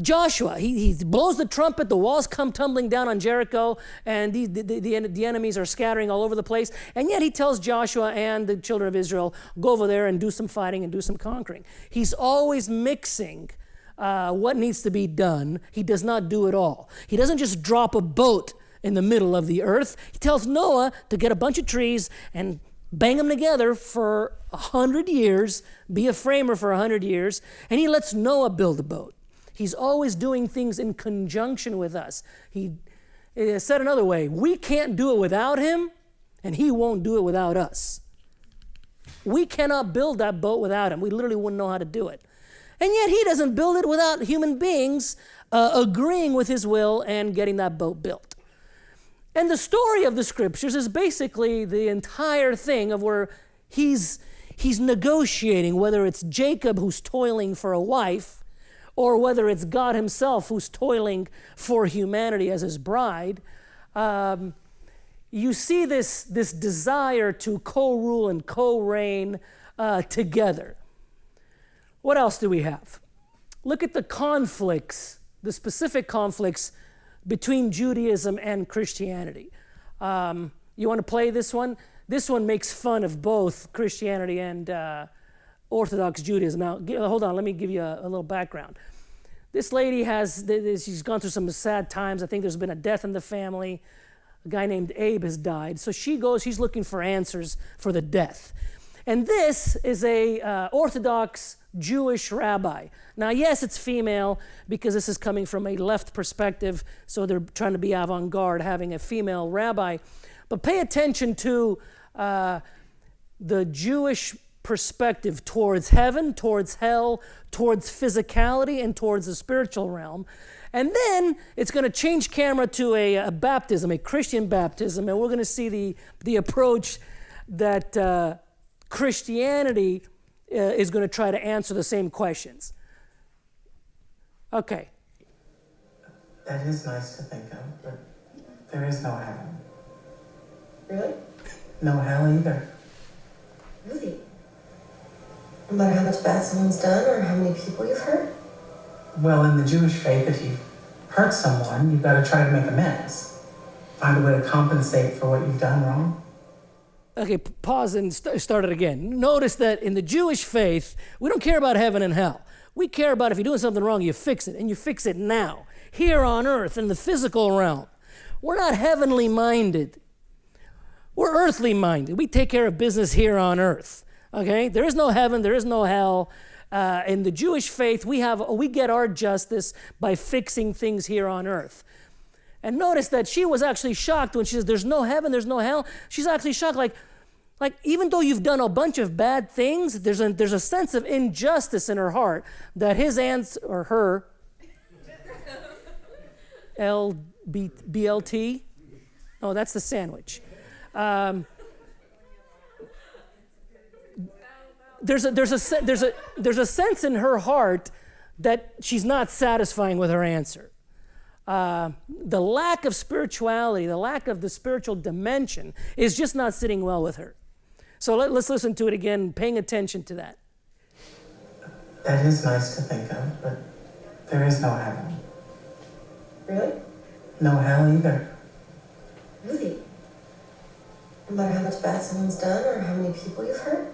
Joshua, he blows the trumpet, the walls come tumbling down on Jericho, and the enemies are scattering all over the place, and yet he tells Joshua and the children of Israel, go over there and do some fighting and do some conquering. He's always mixing what needs to be done. He does not do it all. He doesn't just drop a boat in the middle of the earth. He tells Noah to get a bunch of trees and bang them together for 100 years, be a framer for 100 years, and he lets Noah build a boat. He's always doing things in conjunction with us. He said another way, we can't do it without him, and he won't do it without us. We cannot build that boat without him. We literally wouldn't know how to do it. And yet he doesn't build it without human beings agreeing with his will and getting that boat built. And the story of the scriptures is basically the entire thing of where he's negotiating, whether it's Jacob who's toiling for a wife, or whether it's God himself who's toiling for humanity as his bride. You see this desire to co-rule and co-reign together. What else do we have? Look at the conflicts, the specific conflicts between Judaism and Christianity. You want to play this one? This one makes fun of both Christianity and Orthodox Judaism. Now, hold on, let me give you a little background. This lady she's gone through some sad times. I think there's been a death in the family. A guy named Abe has died. So she's looking for answers for the death. And this is a Orthodox Jewish rabbi. Now, yes, it's female because this is coming from a left perspective, so they're trying to be avant-garde having a female rabbi. But pay attention to the Jewish perspective towards heaven, towards hell, towards physicality, and towards the spiritual realm. And then it's going to change camera to a baptism, a Christian baptism, and we're going to see the approach that Christianity is going to try to answer the same questions. Okay. That is nice to think of, but there is no heaven. Really? No hell either. Really? No matter how much bad someone's done or how many people you've hurt? Well, in the Jewish faith, if you hurt someone, you've got to try to make amends. Find a way to compensate for what you've done wrong. Okay, pause and start it again. Notice that in the Jewish faith, we don't care about heaven and hell. We care about if you're doing something wrong, you fix it, and you fix it now, here on earth, in the physical realm. We're not heavenly minded. We're earthly minded. We take care of business here on earth. Okay? There is no heaven, there is no hell. In the Jewish faith, we get our justice by fixing things here on earth. And notice that she was actually shocked when she says, there's no heaven, there's no hell. She's actually shocked, like even though you've done a bunch of bad things, there's a sense of injustice in her heart that his answer, or her, BLT, oh, that's the sandwich. There's a sense in her heart that she's not satisfying with her answer. The lack of spirituality, the lack of the spiritual dimension is just not sitting well with her. So let's listen to it again, paying attention to that. That is nice to think of, but there is no heaven. Really? No hell either. Really? No matter how much bad someone's done or how many people you've hurt?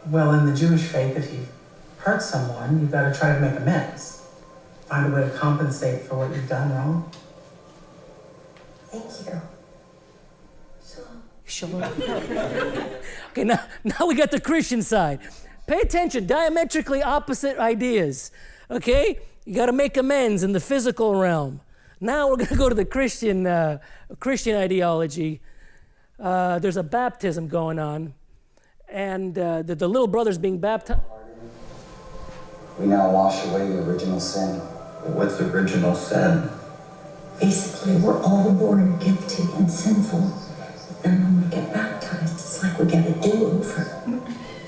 Well, in the Jewish faith, if you've hurt someone, you've got to try to make amends. Find a way to compensate for what you've done wrong. Thank you. Shalom. Okay, now we got the Christian side. Pay attention, diametrically opposite ideas. Okay? You got to make amends in the physical realm. Now we're going to go to the Christian ideology. There's a baptism going on, and the little brother's being baptized. We now wash away the original sin. What's original sin? Basically, we're all born guilty and sinful. And when we get baptized, it's like we get a do-over.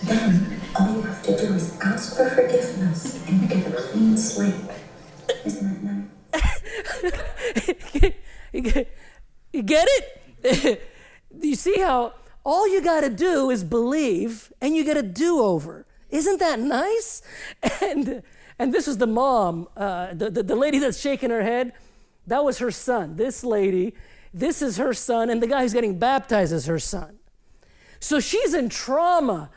Then, all you have to do is ask for forgiveness and you get a clean slate. Isn't that nice? You get it? You see how all you got to do is believe and you get a do-over. Isn't that nice? And this was the mom, the lady that's shaking her head. That was her son. This lady, this is her son, and the guy who's getting baptized is her son. So she's in trauma,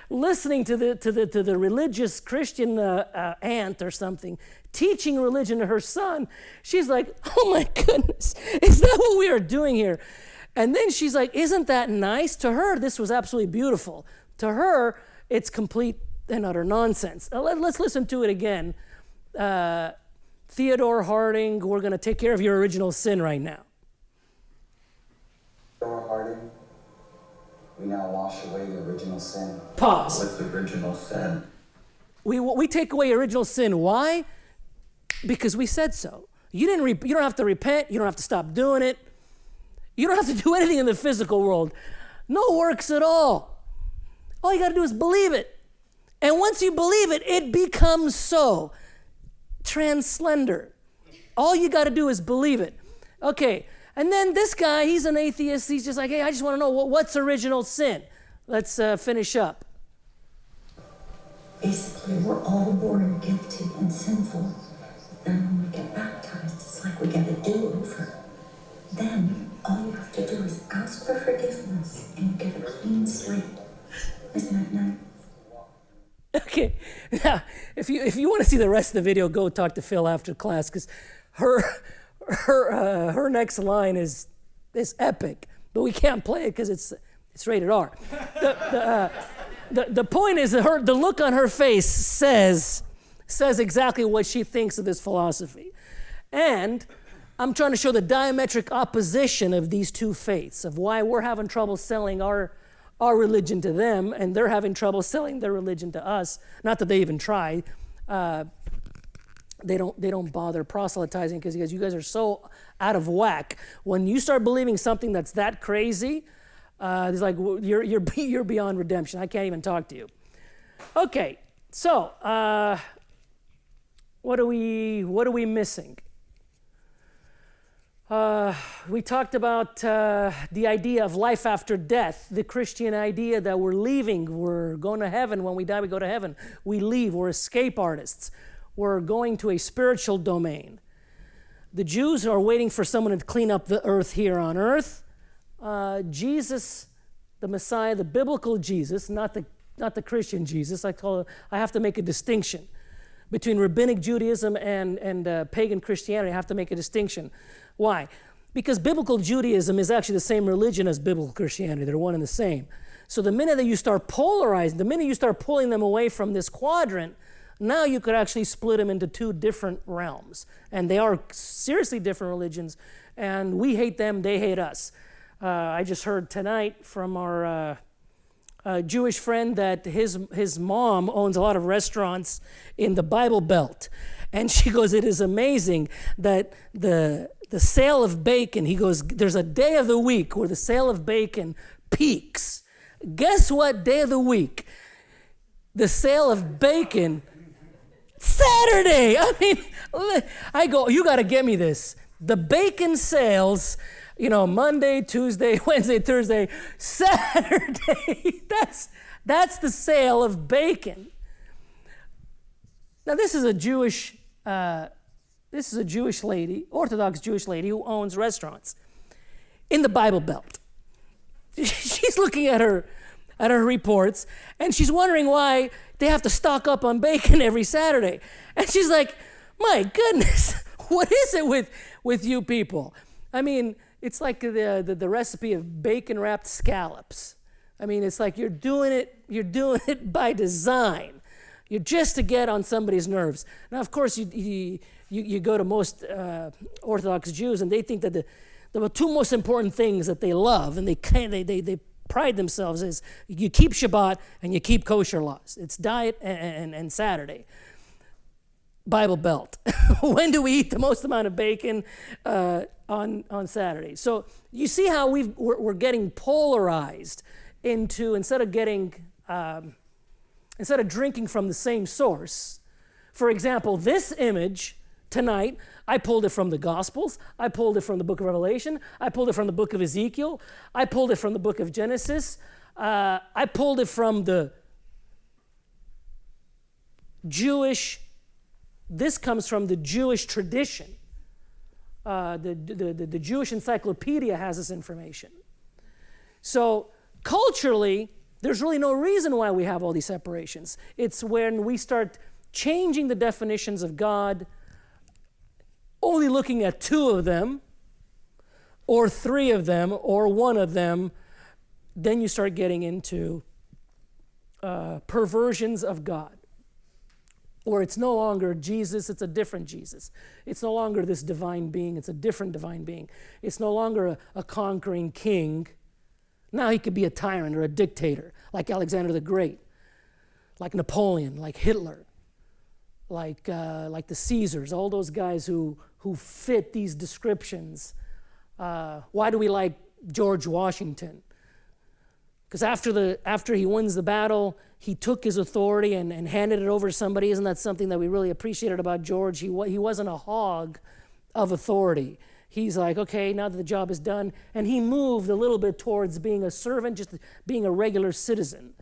listening to the religious Christian aunt or something, teaching religion to her son. She's like, oh my goodness, is that what we are doing here? And then she's like, isn't that nice? To her, this was absolutely beautiful. To her, it's complete and utter nonsense. Let's listen to it again. Theodore Harding, we're going to take care of your original sin right now. Theodore Harding, we now wash away the original sin. Pause. What's original sin? We take away original sin. Why? Because we said so. You don't have to repent. You don't have to stop doing it. You don't have to do anything in the physical world. No works at all. All you got to do is believe it. And once you believe it, it becomes so. Translender. All you got to do is believe it. Okay. And then this guy, he's an atheist. He's just like, hey, I just want to know what's original sin. Let's finish up. Basically, we're all born guilty and sinful. Then when we get baptized, it's like we get a do-over. Then all you have to do is ask for forgiveness and you get a clean slate. Isn't that nice? Okay, now if you want to see the rest of the video, go talk to Phil after class, because her next line is epic, but we can't play it because it's rated R. The point is that the look on her face says exactly what she thinks of this philosophy, and I'm trying to show the diametric opposition of these two faiths, of why we're having trouble selling our religion to them, and they're having trouble selling their religion to us. Not that they even try. They don't bother proselytizing because you guys are so out of whack. When you start believing something that's that crazy, it's like you're beyond redemption. I can't even talk to you. Okay, so what are we missing? We talked about the idea of life after death, the Christian idea that we're leaving, we're going to heaven. When we die, we go to heaven. We leave, we're escape artists. We're going to a spiritual domain. The Jews are waiting for someone to clean up the earth here on earth. Jesus, the Messiah, the biblical Jesus, not the Christian Jesus. I have to make a distinction between rabbinic Judaism and pagan Christianity. I have to make a distinction. Why? Because biblical Judaism is actually the same religion as biblical Christianity. They're one and the same. So the minute that you start polarizing, the minute you start pulling them away from this quadrant, now you could actually split them into two different realms. And they are seriously different religions, and we hate them, they hate us. I just heard tonight from our Jewish friend that his mom owns a lot of restaurants in the Bible Belt. And she goes, it is amazing that the sale of bacon, he goes, there's a day of the week where the sale of bacon peaks. Guess what day of the week? The sale of bacon, Saturday. I mean, I go, you got to get me this. The bacon sales, Monday, Tuesday, Wednesday, Thursday, Saturday. That's the sale of bacon. Now, this is a Jewish lady, Orthodox Jewish lady who owns restaurants in the Bible Belt. She's looking at her reports, and she's wondering why they have to stock up on bacon every Saturday. And she's like, my goodness, what is it with you people? I mean, it's like the recipe of bacon-wrapped scallops. I mean, it's like you're doing it by design. You're just to get on somebody's nerves. Now, of course, you go to most Orthodox Jews, and they think that the two most important things that they love, and they pride themselves, is you keep Shabbat and you keep kosher laws. It's diet and Saturday. Bible Belt. When do we eat the most amount of bacon? On Saturday. So you see how we're getting polarized into, instead of drinking from the same source. For example, this image tonight, I pulled it from the Gospels, I pulled it from the book of Revelation, I pulled it from the book of Ezekiel, I pulled it from the book of Genesis, I pulled it from the Jewish, this comes from the Jewish tradition. The Jewish encyclopedia has this information. So culturally, there's really no reason why we have all these separations. It's when we start changing the definitions of God, only looking at two of them, or three of them, or one of them, then you start getting into perversions of God. Or it's no longer Jesus, it's a different Jesus. It's no longer this divine being, it's a different divine being. It's no longer a conquering king. Now he could be a tyrant or a dictator, like Alexander the Great, like Napoleon, like Hitler, like the Caesars, all those guys who fit these descriptions. Why do we like George Washington? Because after he wins the battle, he took his authority and handed it over to somebody. Isn't that something that we really appreciated about George? He wasn't a hog of authority. He's like, okay, now that the job is done. And he moved a little bit towards being a servant, just being a regular citizen.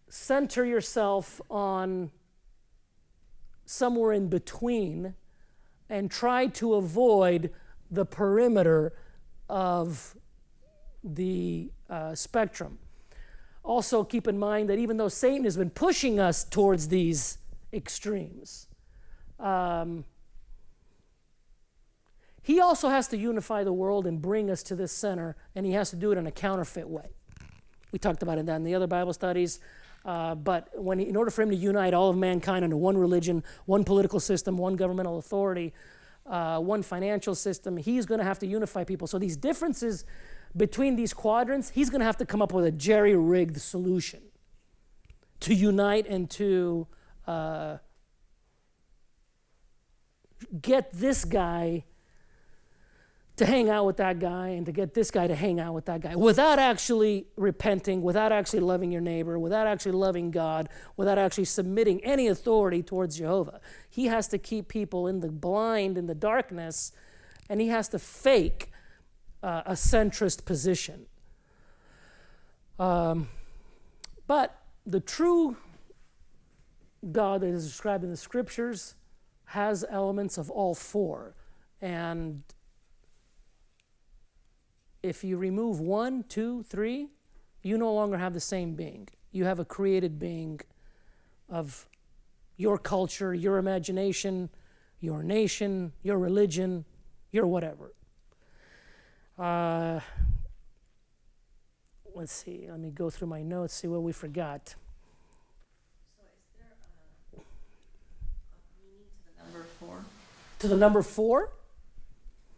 Center yourself on somewhere in between and try to avoid the perimeter of the spectrum. Also, keep in mind that even though Satan has been pushing us towards these extremes, he also has to unify the world and bring us to this center, and he has to do it in a counterfeit way. We talked about that in the other Bible studies. But in order for him to unite all of mankind under one religion, one political system, one governmental authority, one financial system, he's going to have to unify people. So these differences between these quadrants, he's going to have to come up with a jerry-rigged solution to unite and to get this guy to hang out with that guy and to get this guy to hang out with that guy without actually repenting, without actually loving your neighbor, without actually loving God, without actually submitting any authority towards Jehovah. He has to keep people in the blind, in the darkness, and he has to fake a centrist position. But the true God that is described in the scriptures has elements of all four. And if you remove 1, 2, 3, you no longer have the same being. You have a created being of your culture, your imagination, your nation, your religion, your whatever. let's see, let me go through my notes, see what we forgot. So is there a meaning to the number 4? To the number 4?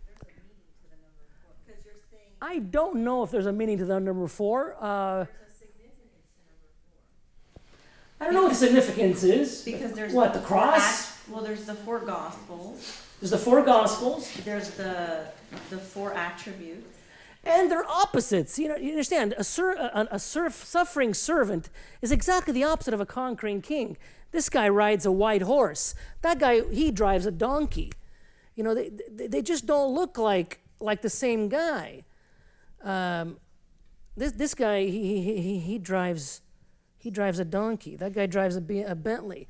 There's a meaning to the number 4, because you're saying I don't know if there's a meaning to the number 4. there's a significance to number 4. I don't know what the significance is. Because there's what, the cross? Well, there's the 4 Gospels. There's the 4 Gospels. There's the 4 attributes. And they're opposites. You understand, a suffering servant is exactly the opposite of a conquering king. This guy rides a white horse. That guy, he drives a donkey. They just don't look like the same guy. This guy, he drives a donkey. That guy drives a Bentley.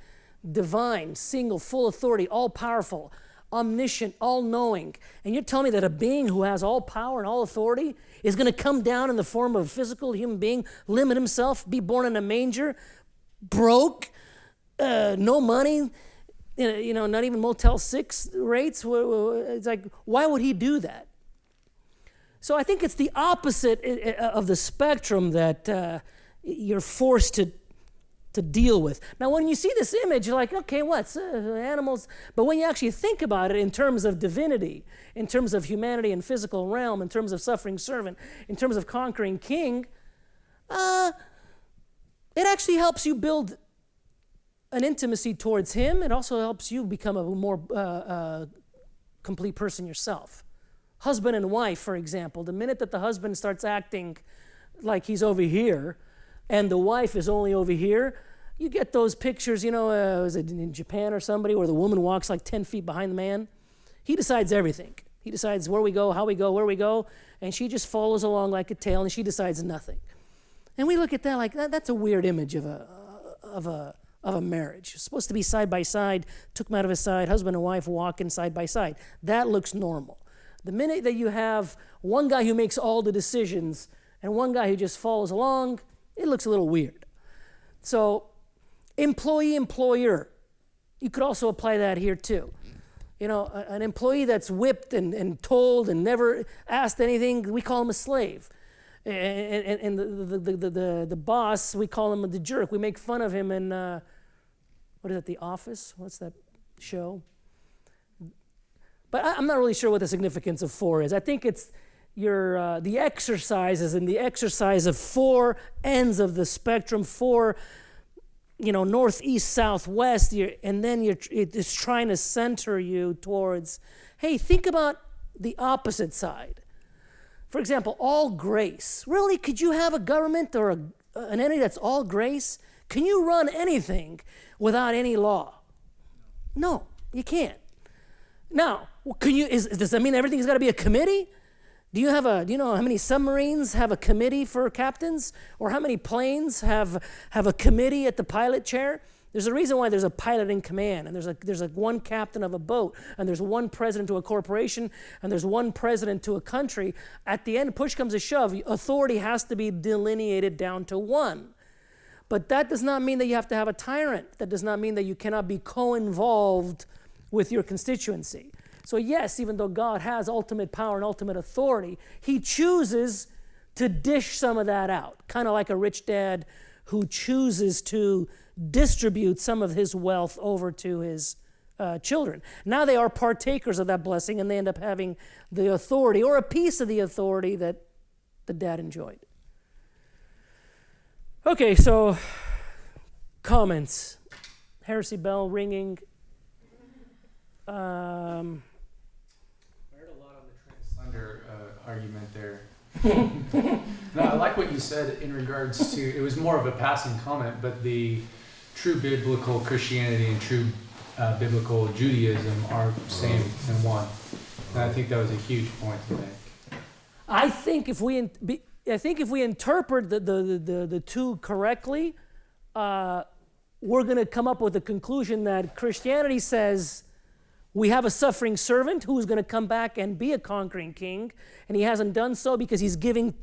Divine, single, full authority, all powerful, omniscient, all-knowing. And you're telling me that a being who has all power and all authority is going to come down in the form of a physical human being, limit himself, be born in a manger, broke, no money, not even Motel 6 rates? It's like, why would he do that? So I think it's the opposite of the spectrum that you're forced to deal with. Now, when you see this image, you're like, okay, what's animals? But when you actually think about it in terms of divinity, in terms of humanity and physical realm, in terms of suffering servant, in terms of conquering king, it actually helps you build an intimacy towards him. It also helps you become a more complete person yourself. Husband and wife, for example, the minute that the husband starts acting like he's over here, and the wife is only over here, you get those pictures, was it in Japan or somebody, where the woman walks like 10 feet behind the man? He decides everything. He decides where we go, how we go, where we go, and she just follows along like a tail, and she decides nothing. And we look at that like, that's a weird image of a marriage. It's supposed to be side by side, took him out of his side, husband and wife walking side by side. That looks normal. The minute that you have one guy who makes all the decisions and one guy who just follows along, it looks a little weird. So, employee-employer, you could also apply that here too. An employee that's whipped and told and never asked anything, we call him a slave. And the boss, we call him the jerk. We make fun of him in, The Office? What's that show? But I'm not really sure what the significance of 4 is. I think it's the exercises and the exercise of 4 ends of the spectrum, 4, north, east, south, west, and then it's trying to center you towards, hey, think about the opposite side. For example, all grace. Really, could you have a government or an entity that's all grace? Can you run anything without any law? No, you can't. Now, does that mean everything's got to be a committee? Do you know how many submarines have a committee for captains? Or how many planes have a committee at the pilot chair? There's a reason why there's a pilot in command, and there's one captain of a boat, and there's one president to a corporation, and there's one president to a country. At the end, push comes to shove, authority has to be delineated down to one. But that does not mean that you have to have a tyrant. That does not mean that you cannot be co-involved with your constituency. So yes, even though God has ultimate power and ultimate authority, he chooses to dish some of that out, kind of like a rich dad who chooses to distribute some of his wealth over to his children. Now they are partakers of that blessing, and they end up having the authority or a piece of the authority that the dad enjoyed. Okay, so comments. Heresy bell ringing. I heard a lot on the translander argument there. No, I like what you said in regards to, it was more of a passing comment, but the true biblical Christianity and true biblical Judaism are same in one. And I think that was a huge point to make. I think if we interpret the two correctly, we're going to come up with a conclusion that Christianity says we have a suffering servant who's going to come back and be a conquering king, and he hasn't done so because he's given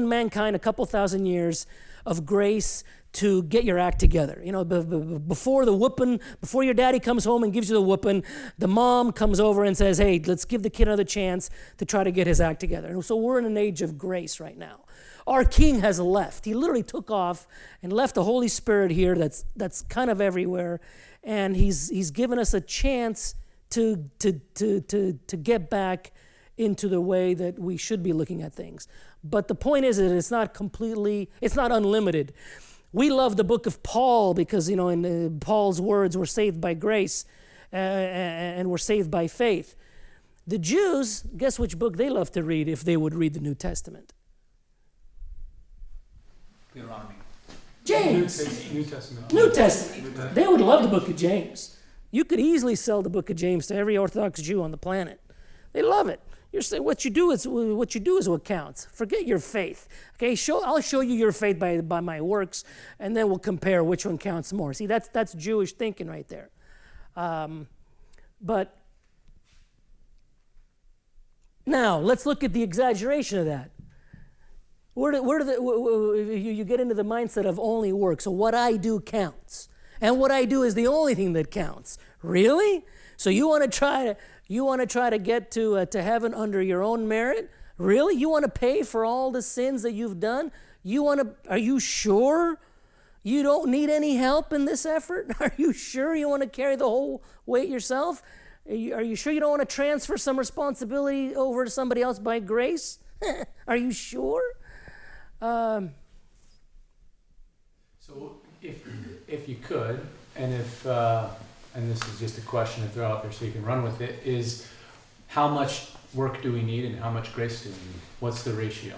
mankind a couple thousand years of grace to get your act together. You know, before the whooping, before your daddy comes home and gives you the whooping, the mom comes over and says, hey, let's give the kid another chance to try to get his act together. And so we're in an age of grace right now. Our King has left. He literally took off and left the Holy Spirit here that's kind of everywhere. And he's given us a chance to get back into the way that we should be looking at things. But the point is that it's not unlimited. We love the book of Paul because, you know, in Paul's words, we're saved by grace and we're saved by faith. The Jews, guess which book they love to read if they would read the New Testament? Deuteronomy. James. New Testament. New Testament. They would love the book of James. You could easily sell the book of James to every Orthodox Jew on the planet. They love it. You're saying what you do is what counts. Forget your faith. Okay, I'll show you your faith by my works, and then we'll compare which one counts more. See, that's Jewish thinking right there. But now let's look at the exaggeration of that. You get into the mindset of only work. So what I do counts, and what I do is the only thing that counts. Really? So you want to try to get to heaven under your own merit? Really? You want to pay for all the sins that you've done? Are you sure you don't need any help in this effort? Are you sure you want to carry the whole weight yourself? Are you sure you don't want to transfer some responsibility over to somebody else by grace? Are you sure? So if you could, and and this is just a question to throw out there so you can run with it, is how much work do we need and how much grace do we need? What's the ratio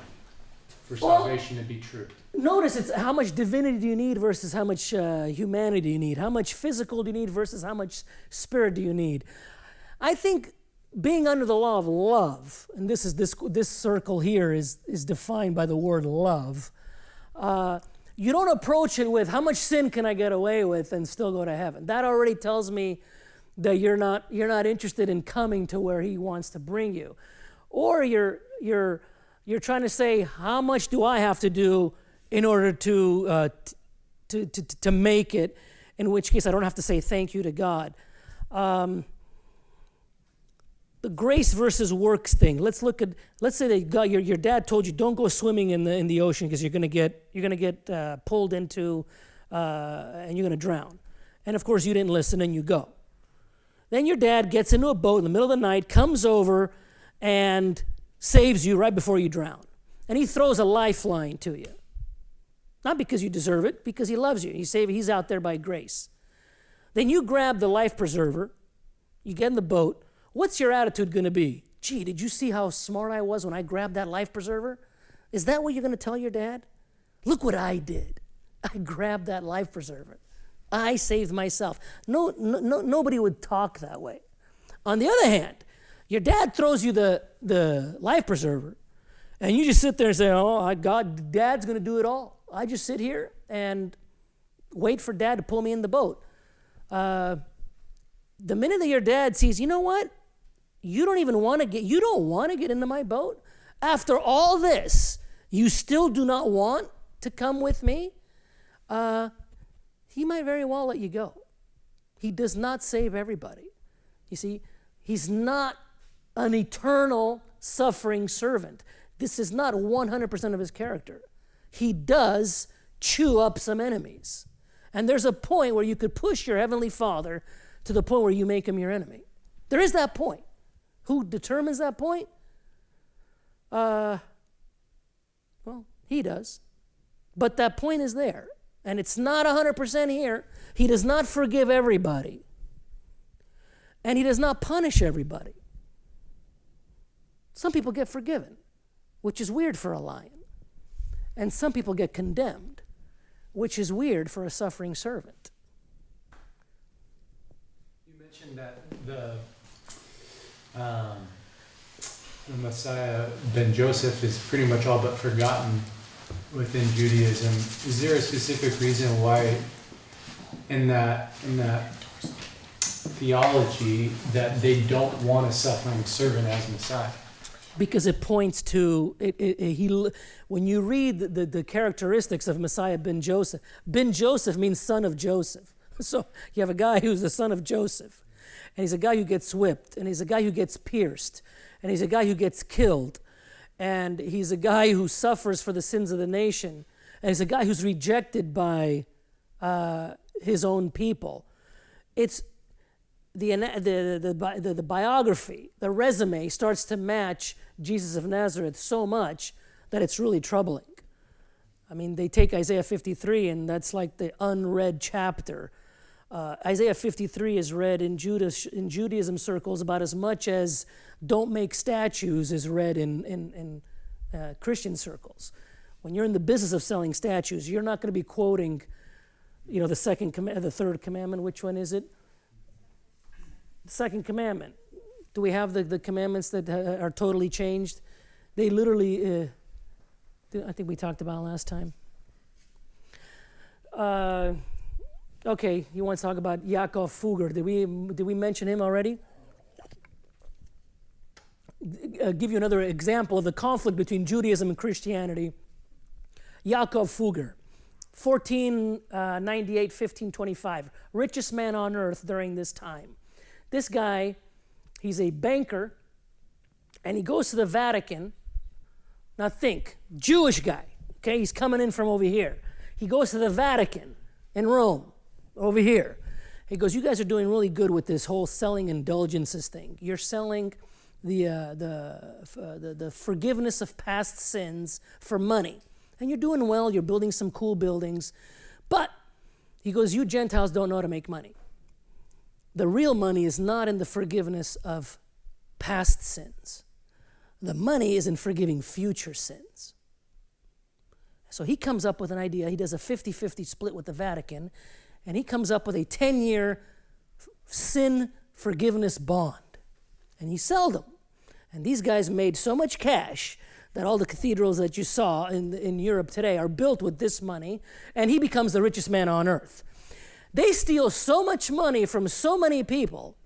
for salvation to be true? Notice it's how much divinity do you need versus how much humanity do you need? How much physical do you need versus how much spirit do you need? I think being under the law of love, and this circle here is defined by the word love. You don't approach it with how much sin can I get away with and still go to heaven. That already tells me that you're not interested in coming to where He wants to bring you, or you're trying to say how much do I have to do in order to make it. In which case I don't have to say thank you to God. The grace versus works thing. Let's say that your dad told you don't go swimming in the ocean because you're gonna get pulled into and you're gonna drown. And of course you didn't listen and you go. Then your dad gets into a boat in the middle of the night, comes over and saves you right before you drown. And he throws a lifeline to you. Not because you deserve it, because he loves you. He's out there by grace. Then you grab the life preserver, you get in the boat. What's your attitude going to be? Gee, did you see how smart I was when I grabbed that life preserver? Is that what you're going to tell your dad? Look what I did. I grabbed that life preserver. I saved myself. Nobody would talk that way. On the other hand, your dad throws you the life preserver, and you just sit there and say, oh, Dad's going to do it all. I just sit here and wait for Dad to pull me in the boat. The minute that your dad sees, you know what? You don't want to get into my boat. After all this, you still do not want to come with me. He might very well let you go. He does not save everybody. You see, He's not an eternal suffering servant. This is not 100% of His character. He does chew up some enemies. And there's a point where you could push your Heavenly Father to the point where you make Him your enemy. There is that point. Who determines that point? Well, He does. But that point is there. And it's not 100% here. He does not forgive everybody. And He does not punish everybody. Some people get forgiven, which is weird for a lion. And some people get condemned, which is weird for a suffering servant. You mentioned that the Messiah, Ben Joseph, is pretty much all but forgotten within Judaism. Is there a specific reason why in that theology that they don't want a suffering servant as Messiah? because it points to when you read the characteristics of Messiah ben Joseph means son of Joseph. So you have a guy who's the son of Joseph, and he's a guy who gets whipped, and he's a guy who gets pierced, and he's a guy who gets killed, and he's a guy who suffers for the sins of the nation, and he's a guy who's rejected by his own people. It's the biography, the resume starts to match Jesus of Nazareth so much that it's really troubling. I mean, they take Isaiah 53, and that's like the unread chapter. Isaiah 53 is read in Judaism circles about as much as "don't make statues" is read in Christian circles. When you're in the business of selling statues, you're not going to be quoting, the third commandment. Which one is it? The second commandment. Do we have the commandments that are totally changed? They literally, I think we talked about last time. Okay, you want to talk about Yaakov Fugger. Did we mention him already? Give you another example of the conflict between Judaism and Christianity. Yaakov Fugger, 1498, 1525, richest man on earth during this time. This guy, he's a banker, and he goes to the Vatican. Now think, Jewish guy, okay? He's coming in from over here. He goes to the Vatican in Rome, over here. He goes, you guys are doing really good with this whole selling indulgences thing. You're selling the forgiveness of past sins for money. And you're doing well, you're building some cool buildings. But, he goes, you Gentiles don't know how to make money. The real money is not in the forgiveness of past sins. The money is in forgiving future sins. So he comes up with an idea. He does a 50-50 split with the Vatican, and he comes up with a 10-year sin forgiveness bond. And he sold them. And these guys made so much cash that all the cathedrals that you saw in Europe today are built with this money, and he becomes the richest man on earth. They steal so much money from so many people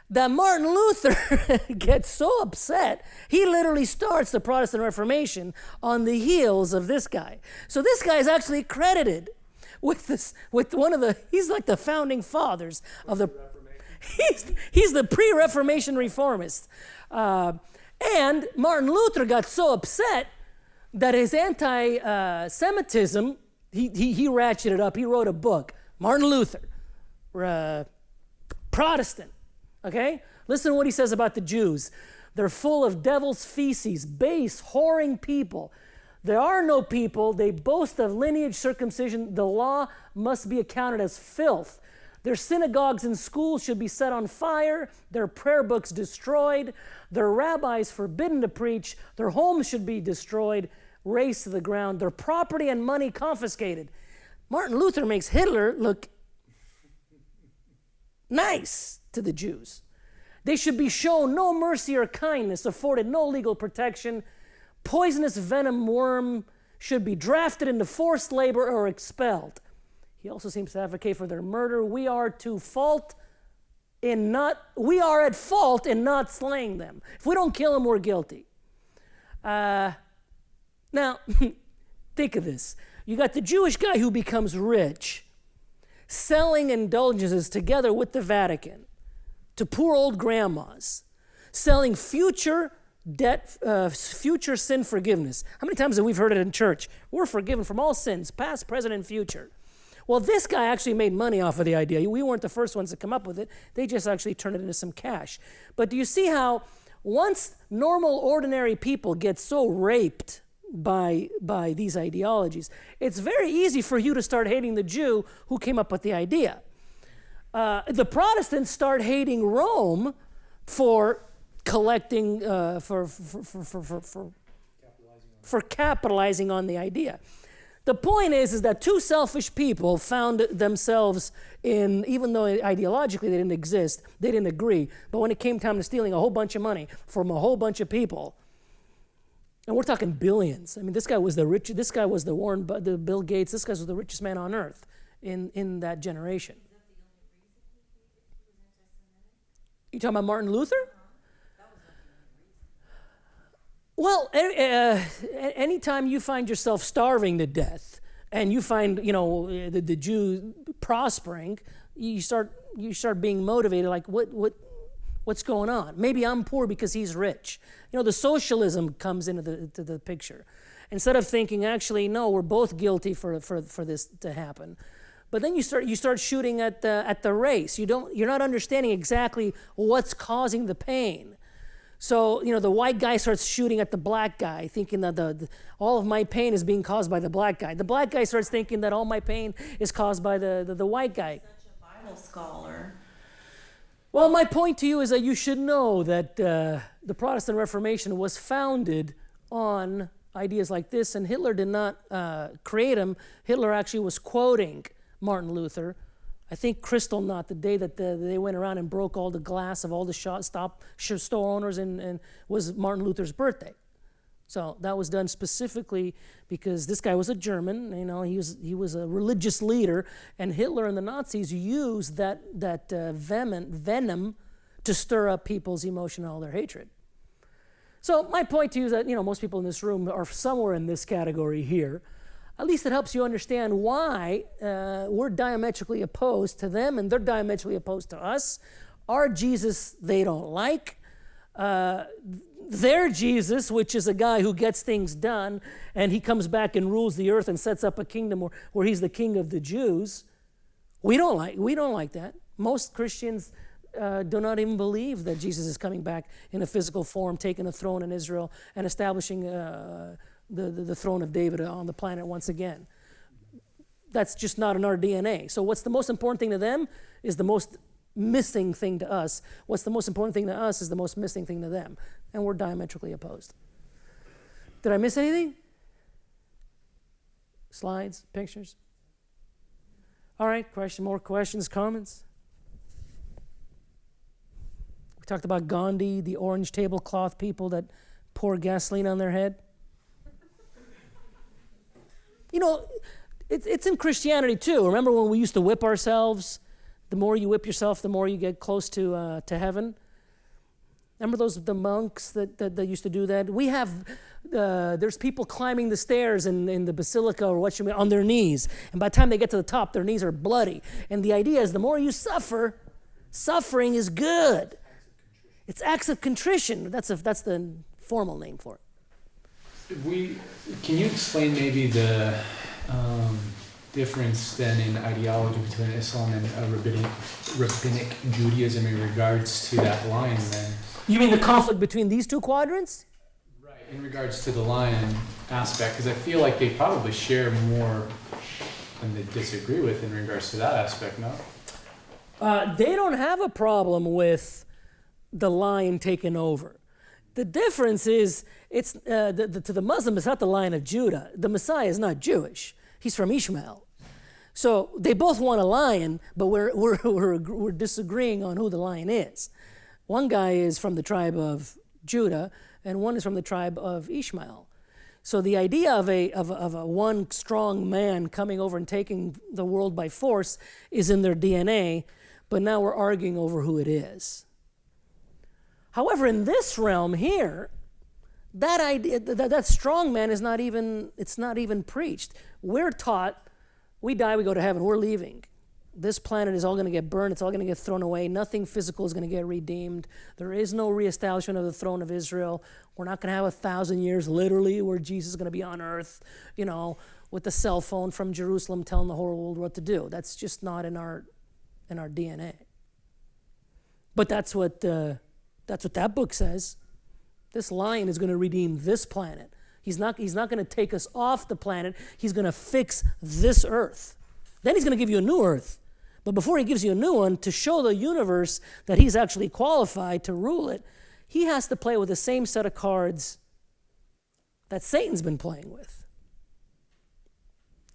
that Martin Luther gets so upset, he literally starts the Protestant Reformation on the heels of this guy. So this guy is actually credited with one of the, he's like the founding fathers of the, he's the pre-Reformation reformist. And Martin Luther got so upset that his anti-Semitism, he ratcheted up. He wrote a book, Martin Luther, Protestant, okay? Listen to what he says about the Jews. They're full of devil's feces, base, whoring people. There are no people. They boast of lineage circumcision. The law must be accounted as filth. Their synagogues and schools should be set on fire, their prayer books destroyed, their rabbis forbidden to preach, their homes should be destroyed, razed to the ground, their property and money confiscated. Martin Luther makes Hitler look nice to the Jews. They should be shown no mercy or kindness, afforded no legal protection. Poisonous venom worm should be drafted into forced labor or expelled. He also seems to advocate for their murder. We are at fault in not slaying them. If we don't kill them, we're guilty. Now, think of this. You got the Jewish guy who becomes rich, selling indulgences together with the Vatican to poor old grandmas, selling future debt, future sin forgiveness. How many times have we heard it in church? We're forgiven from all sins, past, present, and future. Well, this guy actually made money off of the idea. We weren't the first ones to come up with it. They just actually turned it into some cash. But do you see how once normal, ordinary people get so raped by these ideologies, it's very easy for you to start hating the Jew who came up with the idea. The Protestants start hating Rome for collecting, for capitalizing on the idea. The point is that two selfish people found themselves in, even though ideologically they didn't exist, they didn't agree, but when it came time to stealing a whole bunch of money from a whole bunch of people, and we're talking billions. I mean, this guy was the Bill Gates, this guy was the richest man on earth in that generation. You talking about Martin Luther? Well, anytime you find yourself starving to death, and you find the Jew prospering, you start being motivated. Like what's going on? Maybe I'm poor because he's rich. The socialism comes into the picture. Instead of thinking, actually, no, we're both guilty for this to happen. But then you start shooting at the race. You're not understanding exactly what's causing the pain. So the white guy starts shooting at the black guy, thinking that all of my pain is being caused by the black guy. The black guy starts thinking that all my pain is caused by the white guy. Such a Bible scholar. Well, my point to you is that you should know that the Protestant Reformation was founded on ideas like this, and Hitler did not create them. Hitler actually was quoting Martin Luther. I think Kristallnacht, the day that they went around and broke all the glass of all the store owners, and was Martin Luther's birthday. So that was done specifically because this guy was a German. He was a religious leader, and Hitler and the Nazis used that venom to stir up people's emotion and all their hatred. So my point to you is that most people in this room are somewhere in this category here. At least it helps you understand why we're diametrically opposed to them, and they're diametrically opposed to us. Our Jesus, they don't like. Their Jesus, which is a guy who gets things done, and he comes back and rules the earth and sets up a kingdom where he's the king of the Jews. We don't like that. Most Christians do not even believe that Jesus is coming back in a physical form, taking a throne in Israel and establishing the throne of David on the planet once again. That's just not in our DNA. So what's the most important thing to them is the most missing thing to us. What's the most important thing to us is the most missing thing to them. And we're diametrically opposed. Did I miss anything? Slides, pictures? All right, more questions, comments? We talked about Gandhi, the orange tablecloth people that pour gasoline on their head. It's in Christianity too. Remember when we used to whip ourselves? The more you whip yourself, the more you get close to heaven. Remember the monks that used to do that? We have, there's people climbing the stairs in the basilica or on their knees. And by the time they get to the top, their knees are bloody. And the idea is the more you suffer, suffering is good. It's acts of contrition. That's the formal name for it. Can you explain maybe the difference then in ideology between Islam and rabbinic Judaism in regards to that lion then? You mean the conflict between these two quadrants? Right, in regards to the lion aspect, because I feel like they probably share more than they disagree with in regards to that aspect, no? They don't have a problem with the lion taking over. The difference is, to the Muslim, it's not the Lion of Judah. The Messiah is not Jewish. He's from Ishmael. So they both want a lion, but we're disagreeing on who the lion is. One guy is from the tribe of Judah, and one is from the tribe of Ishmael. So the idea of a one strong man coming over and taking the world by force is in their DNA, but now we're arguing over who it is. However, in this realm here, that idea, that strong man is not even preached. We're taught, we die, we go to heaven, we're leaving. This planet is all going to get burned, it's all going to get thrown away, nothing physical is going to get redeemed. There is no reestablishment of the throne of Israel. We're not going to have 1,000 years, literally, where Jesus is going to be on earth, with the cell phone from Jerusalem telling the whole world what to do. That's just not in our DNA. But that's what that book says. This lion is going to redeem this planet. He's not going to take us off the planet. He's going to fix this earth. Then he's going to give you a new earth. But before he gives you a new one, to show the universe that he's actually qualified to rule it, he has to play with the same set of cards that Satan's been playing with.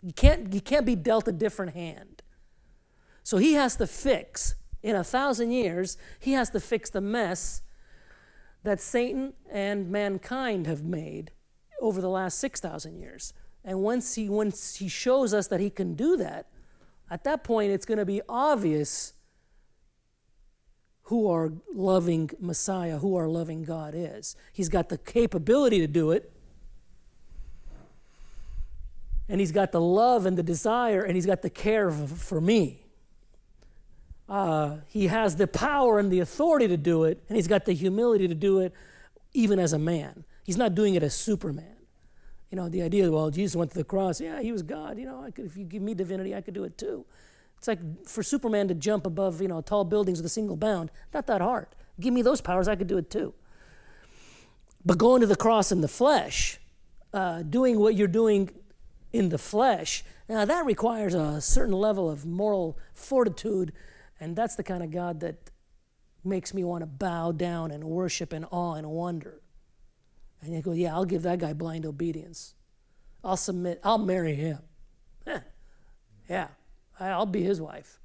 You can't be dealt a different hand. So he has to fix, in 1,000 years, he has to fix the mess that Satan and mankind have made over the last 6,000 years. And once he shows us that he can do that, at that point it's going to be obvious who our loving Messiah, who our loving God is. He's got the capability to do it, and he's got the love and the desire, and he's got the care for me. He has the power and the authority to do it, and he's got the humility to do it even as a man. He's not doing it as Superman. You know, the idea, well, Jesus went to the cross. Yeah, he was God. You know, if you give me divinity, I could do it too. It's like for Superman to jump above, tall buildings with a single bound. Not that hard. Give me those powers, I could do it too. But going to the cross in the flesh, doing what you're doing in the flesh, now that requires a certain level of moral fortitude, and that's the kind of God that makes me want to bow down and worship in awe and wonder. And you go, yeah, I'll give that guy blind obedience. I'll submit. I'll marry him. Yeah, I'll be his wife.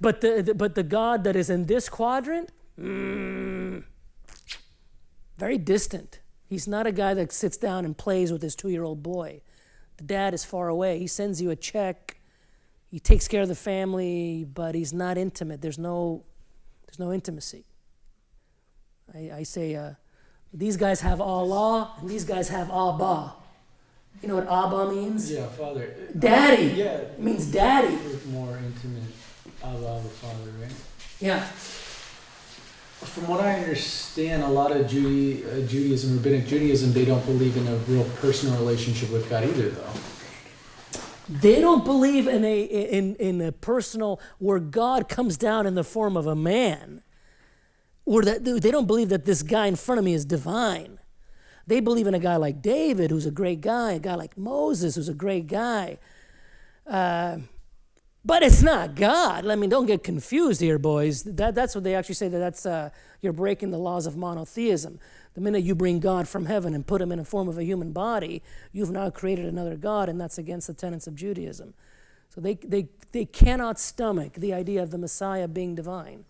But the God that is in this quadrant, very distant. He's not a guy that sits down and plays with his 2-year-old boy. The dad is far away. He sends you a check. He takes care of the family, but he's not intimate. There's no intimacy. I say, these guys have Allah, and these guys have Abba. You know what Abba means? Yeah, father. Daddy. Yeah. It means daddy. More intimate. Abba, father, right? Yeah. From what I understand, a lot of Judaism, Rabbinic Judaism, they don't believe in a real personal relationship with God either, though. They don't believe in a personal, where God comes down in the form of a man. Or that they don't believe that this guy in front of me is divine. They believe in a guy like David, who's a great guy, a guy like Moses, who's a great guy. But it's not God. I mean, don't get confused here, boys. That's what they actually say, that's you're breaking the laws of monotheism. The minute you bring God from heaven and put him in the form of a human body, you've now created another God, and that's against the tenets of Judaism. So they cannot stomach the idea of the Messiah being divine.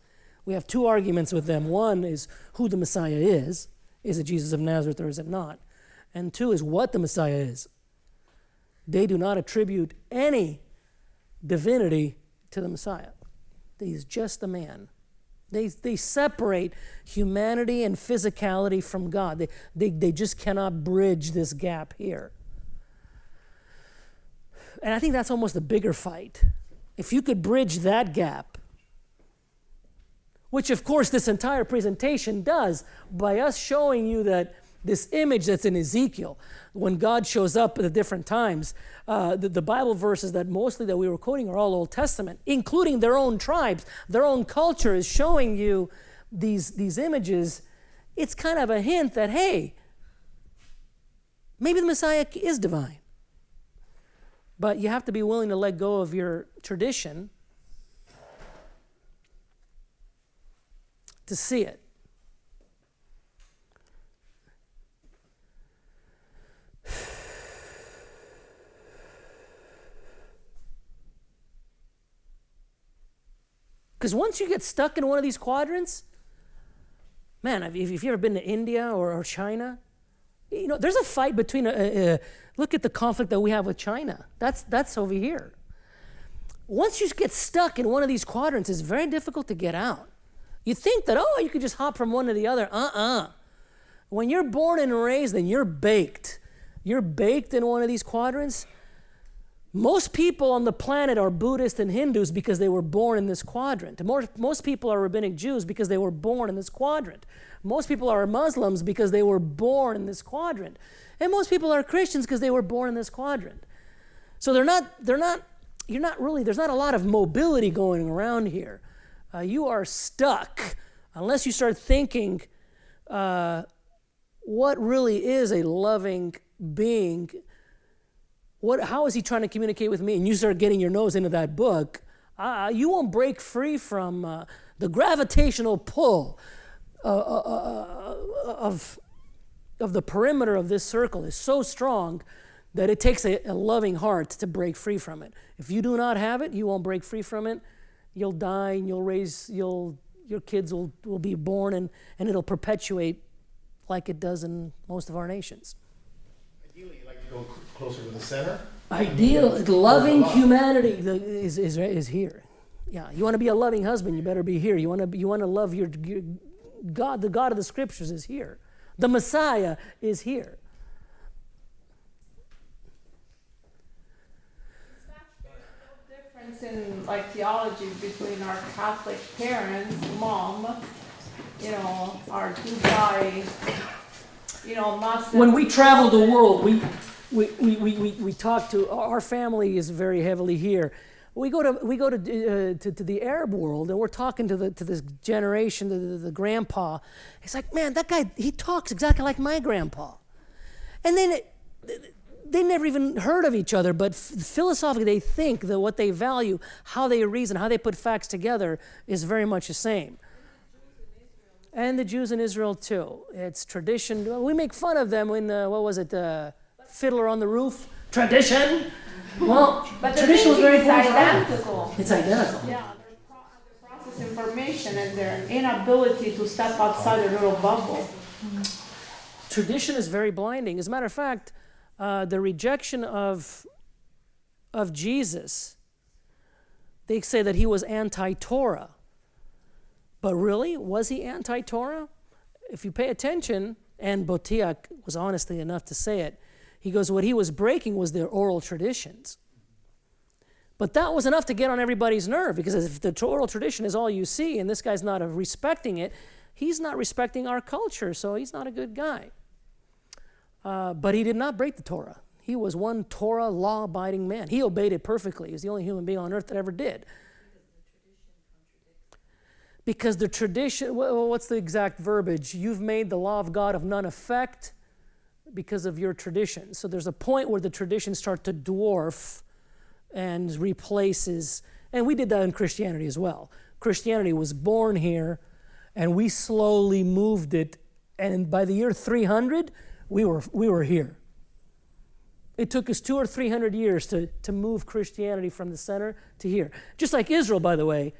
We have two arguments with them. One is who the Messiah is. Is it Jesus of Nazareth or is it not? And two is what the Messiah is. They do not attribute any divinity to the Messiah. He's just a man. They separate humanity and physicality from God. They just cannot bridge this gap here. And I think that's almost a bigger fight. If you could bridge that gap, which of course this entire presentation does, by us showing you that this image that's in Ezekiel, when God shows up at different times, the Bible verses that we were quoting are all Old Testament, including their own tribes, their own culture is showing you these images. It's kind of a hint that, hey, maybe the Messiah is divine. But you have to be willing to let go of your tradition to see it. Because once you get stuck in one of these quadrants, man, if you've ever been to India or China, there's a fight between, look at the conflict that we have with China. That's over here. Once you get stuck in one of these quadrants, it's very difficult to get out. You think that, you could just hop from one to the other. When you're born and raised, then you're baked. You're baked in one of these quadrants. Most people on the planet are Buddhists and Hindus because they were born in this quadrant. Most people are Rabbinic Jews because they were born in this quadrant. Most people are Muslims because they were born in this quadrant. And most people are Christians because they were born in this quadrant. So there's not a lot of mobility going around here. You are stuck unless you start thinking, what really is a loving being? How is he trying to communicate with me? And you start getting your nose into that book, you won't break free from the gravitational pull of the perimeter of this circle is so strong that it takes a loving heart to break free from it. If you do not have it, you won't break free from it. You'll die and your kids will be born and it'll perpetuate like it does in most of our nations. Ideally, you like to go closer to the center? Loving humanity is here. Yeah, you want to be a loving husband, you better be here. You want to love your God, the God of the Scriptures is here. The Messiah is here. Difference in like theology between our Catholic parents, mom, our Dubai, Muslim. When we travel the world, we talk to, our family is very heavily here. We go to the Arab world, and we're talking to this generation, the grandpa. He's like, man, that guy, he talks exactly like my grandpa. And then they never even heard of each other, but philosophically they think that what they value, how they reason, how they put facts together is very much the same. And the Jews in Israel too. It's tradition. We make fun of them when, Fiddler on the Roof? Tradition? Well, but tradition was very important. identical. It's identical. Yeah, they process information and their inability to step outside their little bubble. Tradition is very blinding. As a matter of fact, the rejection of Jesus, they say that he was anti-Torah. But really, was he anti-Torah? If you pay attention, and Botiak was honestly enough to say it, he goes, what he was breaking was their oral traditions. But that was enough to get on everybody's nerve, because if the oral tradition is all you see, and this guy's not respecting it, he's not respecting our culture, so he's not a good guy. But he did not break the Torah. He was one Torah law-abiding man. He obeyed it perfectly. He's the only human being on earth that ever did. Because the tradition, what's the exact verbiage? You've made the law of God of none effect because of your tradition. So there's a point where the traditions start to dwarf and replaces, and we did that in Christianity as well. Christianity was born here, and we slowly moved it, and by the year 300, we were here. It took us 200 or 300 years to move Christianity from the center to here. Just like Israel, by the way.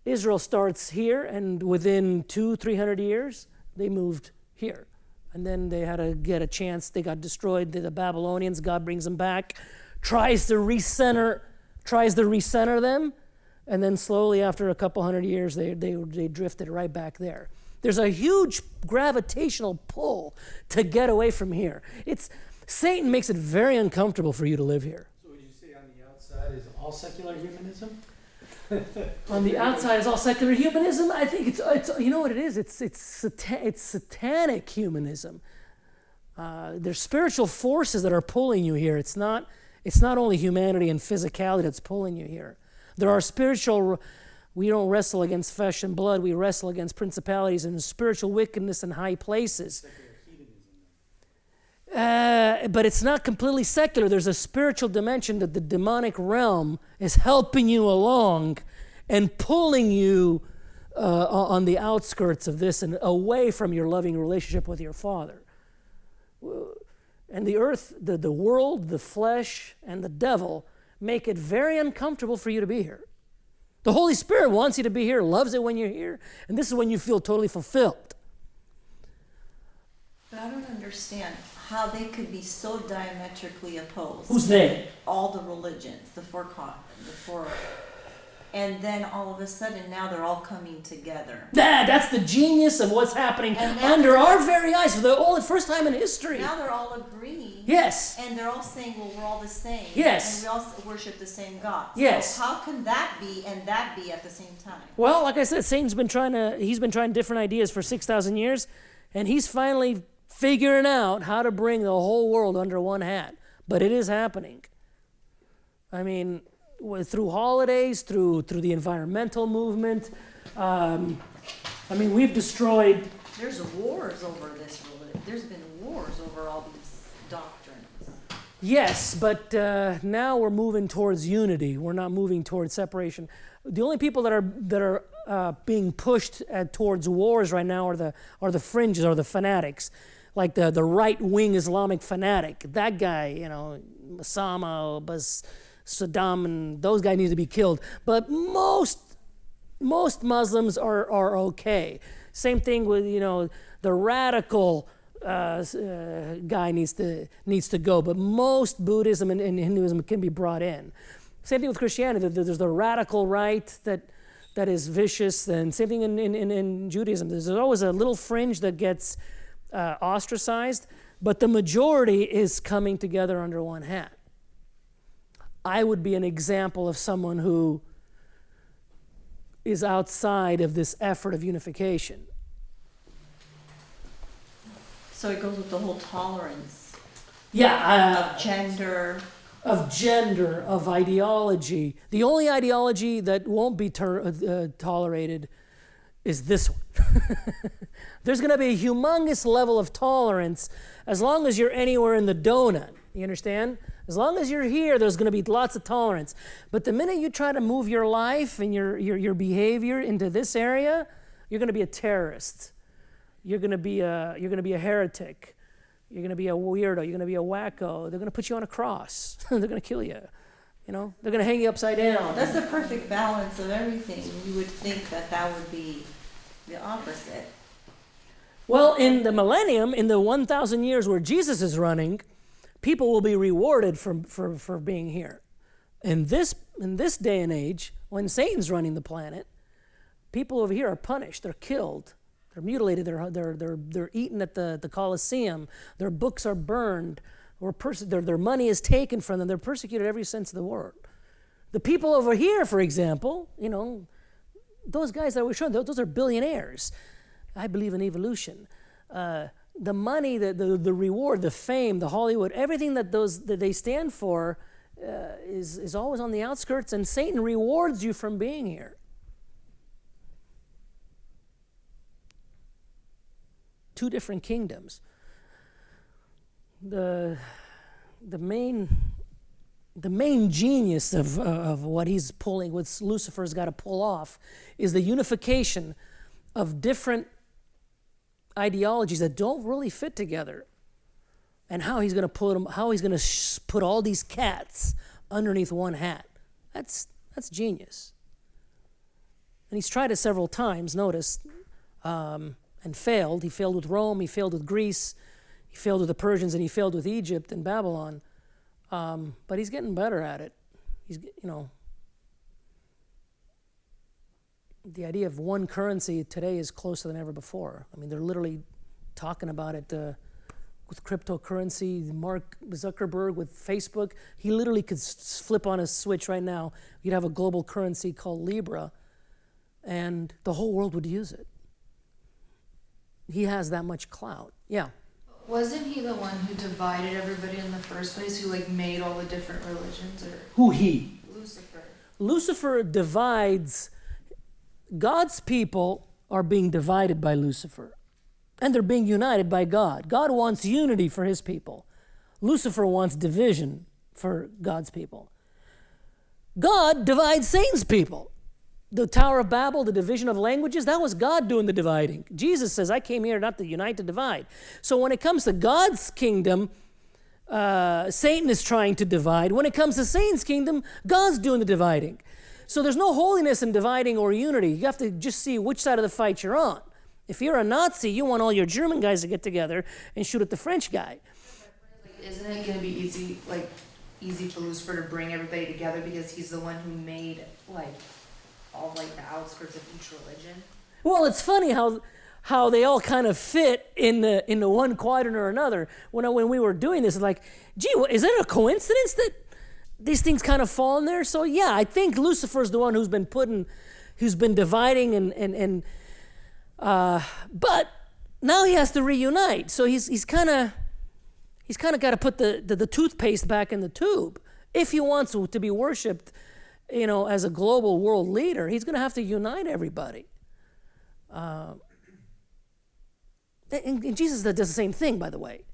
Israel starts here, and within 200-300 years, they moved here. And then they had to get a chance. They got destroyed. The Babylonians, God brings them back, tries to recenter them, and then slowly, after a couple hundred years, they drifted right back there. There's a huge gravitational pull to get away from here. Satan makes it very uncomfortable for you to live here. So would you say on the outside is all secular humanism? On the outside is all secular humanism. I think it's you know what it is. It's satanic humanism. There's spiritual forces that are pulling you here. It's not only humanity and physicality that's pulling you here. There are spiritual. We don't wrestle against flesh and blood. We wrestle against principalities and spiritual wickedness in high places. But it's not completely secular. There's a spiritual dimension that the demonic realm is helping you along and pulling you on the outskirts of this and away from your loving relationship with your Father. And the earth, the world, the flesh, and the devil make it very uncomfortable for you to be here. The Holy Spirit wants you to be here, loves it when you're here, and this is when you feel totally fulfilled. But I don't understand how they could be so diametrically opposed. Who's they? All the religions, and then all of a sudden now they're all coming together. That's the genius of what's happening under our very eyes for the first time in history. Now they're all agreeing. Yes. And they're all saying, well, we're all the same. Yes. And we all worship the same God. Yes. So how can that be and that be at the same time? Well, like I said, Satan's been trying different ideas for 6,000 years, and he's finally figuring out how to bring the whole world under one hat. But it is happening. I mean, through holidays, through the environmental movement. We've destroyed. There's wars over this religion. There's been wars over all these doctrines. Yes, but now we're moving towards unity. We're not moving towards separation. The only people that are being pushed towards wars right now are the fringes, or the fanatics, like the right-wing Islamic fanatic. That guy, Osama, Saddam, and those guys need to be killed. But most Muslims are okay. Same thing with the radical guy needs to go. But most Buddhism and Hinduism can be brought in. Same thing with Christianity. There's the radical right that is vicious, and same thing in Judaism. There's always a little fringe that gets ostracized, but the majority is coming together under one hat. I would be an example of someone who is outside of this effort of unification. So it goes with the whole tolerance Yeah, of gender. Of ideology. The only ideology that won't be tolerated is this one. There's going to be a humongous level of tolerance as long as you're anywhere in the donut. You understand? As long as you're here, there's going to be lots of tolerance. But the minute you try to move your life and your behavior into this area, you're going to be a terrorist. You're going to be a heretic. You're going to be a weirdo. You're going to be a wacko. They're going to put you on a cross. They're going to kill you. You know, they're going to hang you upside down. That's the perfect balance of everything. You would think that would be the opposite. Well, in the millennium, in the 1,000 years where Jesus is running, people will be rewarded for being here. In this day and age, when Satan's running the planet, people over here are punished. They're killed. They're mutilated. They're eaten at the Colosseum. Their books are burned. Or their money is taken from them. They're persecuted every sense of the word. The people over here, for example, you know, those guys that we're showing, those are billionaires. I believe in evolution. The money, the reward, the fame, the Hollywood, everything that they stand for is always on the outskirts, and Satan rewards you from being here. Two different kingdoms. The main genius of what he's pulling, what Lucifer's got to pull off, is the unification of different ideologies that don't really fit together, and how he's going to put all these cats underneath one hat. That's genius. And he's tried it several times. Notice, and failed. He failed with Rome. He failed with Greece. He failed with the Persians, and he failed with Egypt and Babylon. But he's getting better at it. The idea of one currency today is closer than ever before. I mean, they're literally talking about it with cryptocurrency. Mark Zuckerberg with Facebook, he literally could flip on a switch right now. You'd have a global currency called Libra, and the whole world would use it. He has that much clout. Yeah. Wasn't he the one who divided everybody in the first place, who made all the different religions? Or Who he? Lucifer. Lucifer divides. God's people are being divided by Lucifer, and they're being united by God. God wants unity for his people. Lucifer wants division for God's people. God divides Satan's people. The Tower of Babel, the division of languages, that was God doing the dividing. Jesus says, I came here not to unite, to divide. So when it comes to God's kingdom, Satan is trying to divide. When it comes to Satan's kingdom, God's doing the dividing. So there's no holiness in dividing or unity. You have to just see which side of the fight you're on. If you're a Nazi, you want all your German guys to get together and shoot at the French guy. Isn't it going to be easy for Lucifer to bring everybody together because he's the one who made all the outskirts of each religion? Well, it's funny how they all kind of fit in the one quadrant or another. When we were doing this, it's like, gee, is it a coincidence that these things kind of fall in there? So yeah, I think Lucifer's the one who's been dividing but now he has to reunite. So he's kind of got to put the toothpaste back in the tube. If he wants to be worshipped, as a global world leader, he's going to have to unite everybody. And Jesus does the same thing, by the way.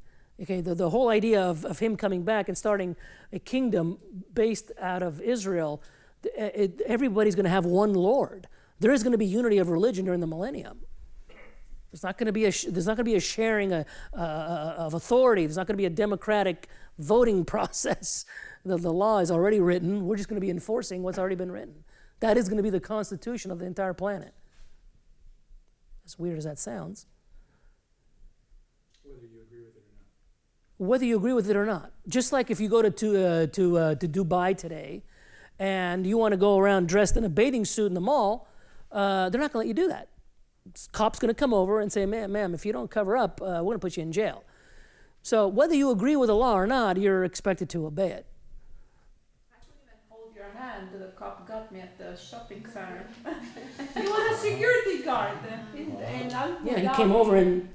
Okay, the whole idea of him coming back and starting a kingdom based out of Israel, everybody's going to have one Lord. There is going to be unity of religion during the millennium. There's not going to be a sharing of authority. There's not going to be a democratic voting process. The law is already written. We're just going to be enforcing what's already been written. That is going to be the constitution of the entire planet. As weird as that sounds. Whether you agree with it or not. Whether you agree with it or not. Just like if you go to Dubai today, and you want to go around dressed in a bathing suit in the mall, they're not going to let you do that. Cop's going to come over and say, ma'am, if you don't cover up, we're going to put you in jail. So whether you agree with the law or not, you're expected to obey it. I couldn't even hold your hand. The cop got me at the shopping center. He was a security guard. Yeah, he came over and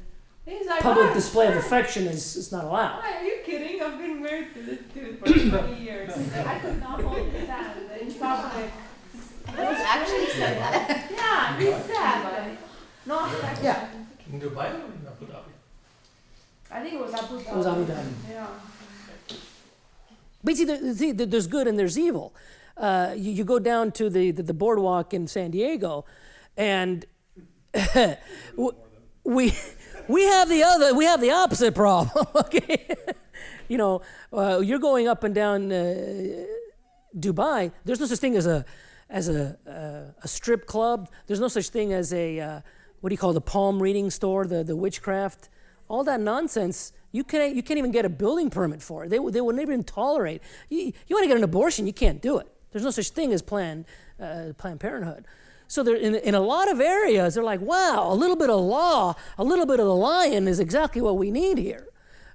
he's like, public display of affection is not allowed. Are you kidding? I've been married to this dude for 20 years. I could not hold his hand in public. He actually said that. Yeah, he said. No affection. Yeah. In Dubai or in Abu Dhabi? I think it was Abu Dhabi. It was Abu Dhabi. Yeah. But see, there's good and there's evil. You go down to the boardwalk in San Diego, and we have the opposite problem. Okay, you're going up and down Dubai. There's no such thing as a strip club. There's no such thing as a what do you call the palm reading store, the witchcraft, all that nonsense. You can't even get a building permit for it. They wouldn't even tolerate. You want to get an abortion, you can't do it. There's no such thing as Planned Parenthood. So they're in a lot of areas, they're like, wow, a little bit of law, a little bit of the lion is exactly what we need here.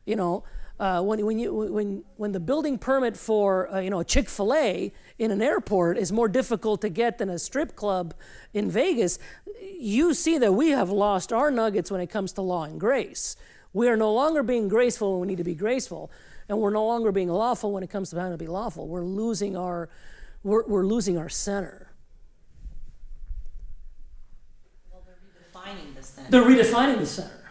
When the building permit for a Chick-fil-A in an airport is more difficult to get than a strip club in Vegas, you see that we have lost our nuggets when it comes to law and grace. We are no longer being graceful when we need to be graceful, and we're no longer being lawful when it comes to having to be lawful. We're losing our center. Well, they're redefining the center. They're redefining the center.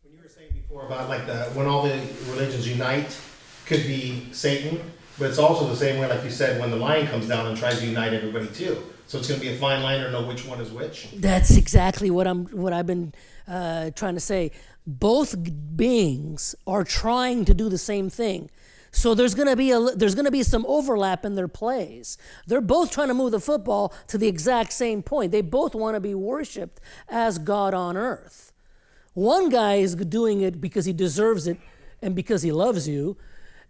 When you were saying before about like when all the religions unite, could be Satan, but it's also the same way, like you said, when the lion comes down and tries to unite everybody too. So it's going to be a fine line to know which one is which. That's exactly what I've been trying to say. Both beings are trying to do the same thing. So there's going to be some overlap in their plays. They're both trying to move the football to the exact same point. They both want to be worshipped as God on earth. One guy is doing it because he deserves it and because he loves you,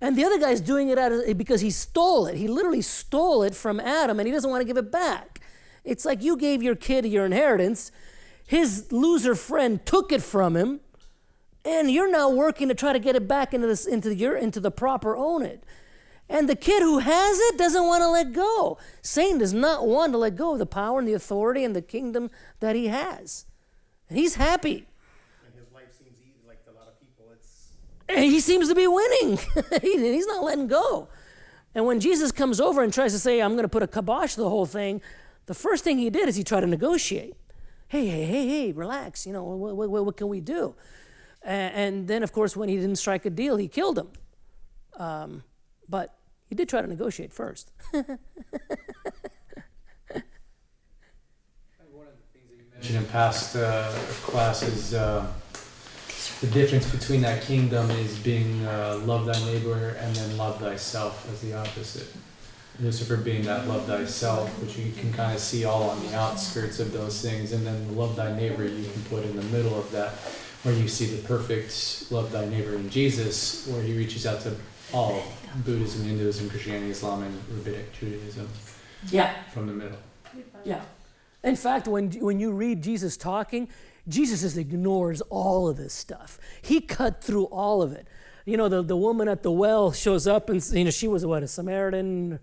and the other guy's doing it because he stole it. He literally stole it from Adam, and he doesn't want to give it back. It's like you gave your kid your inheritance. His loser friend took it from him, and you're now working to try to get it back into the proper own it. And the kid who has it doesn't want to let go. Satan does not want to let go of the power and the authority and the kingdom that he has. And he's happy. And his life seems easy, like to a lot of people. And he seems to be winning. He's not letting go. And when Jesus comes over and tries to say, I'm going to put a kibosh to the whole thing, the first thing he did is he tried to negotiate. Hey, relax. What can we do? And then, of course, when he didn't strike a deal, he killed him. But he did try to negotiate first. One of the things that you mentioned in past classes, the difference between that kingdom is being love thy neighbor and then love thyself as the opposite. Lucifer being that love thyself, which you can kind of see all on the outskirts of those things, and then the love thy neighbor you can put in the middle of that, where you see the perfect love thy neighbor in Jesus, where he reaches out to all Buddhism, Hinduism, Christianity, Islam, and Rabbinic Judaism. Yeah. From the middle. Yeah. In fact, when you read Jesus talking, Jesus just ignores all of this stuff. He cut through all of it. The woman at the well shows up, and she was a Samaritan.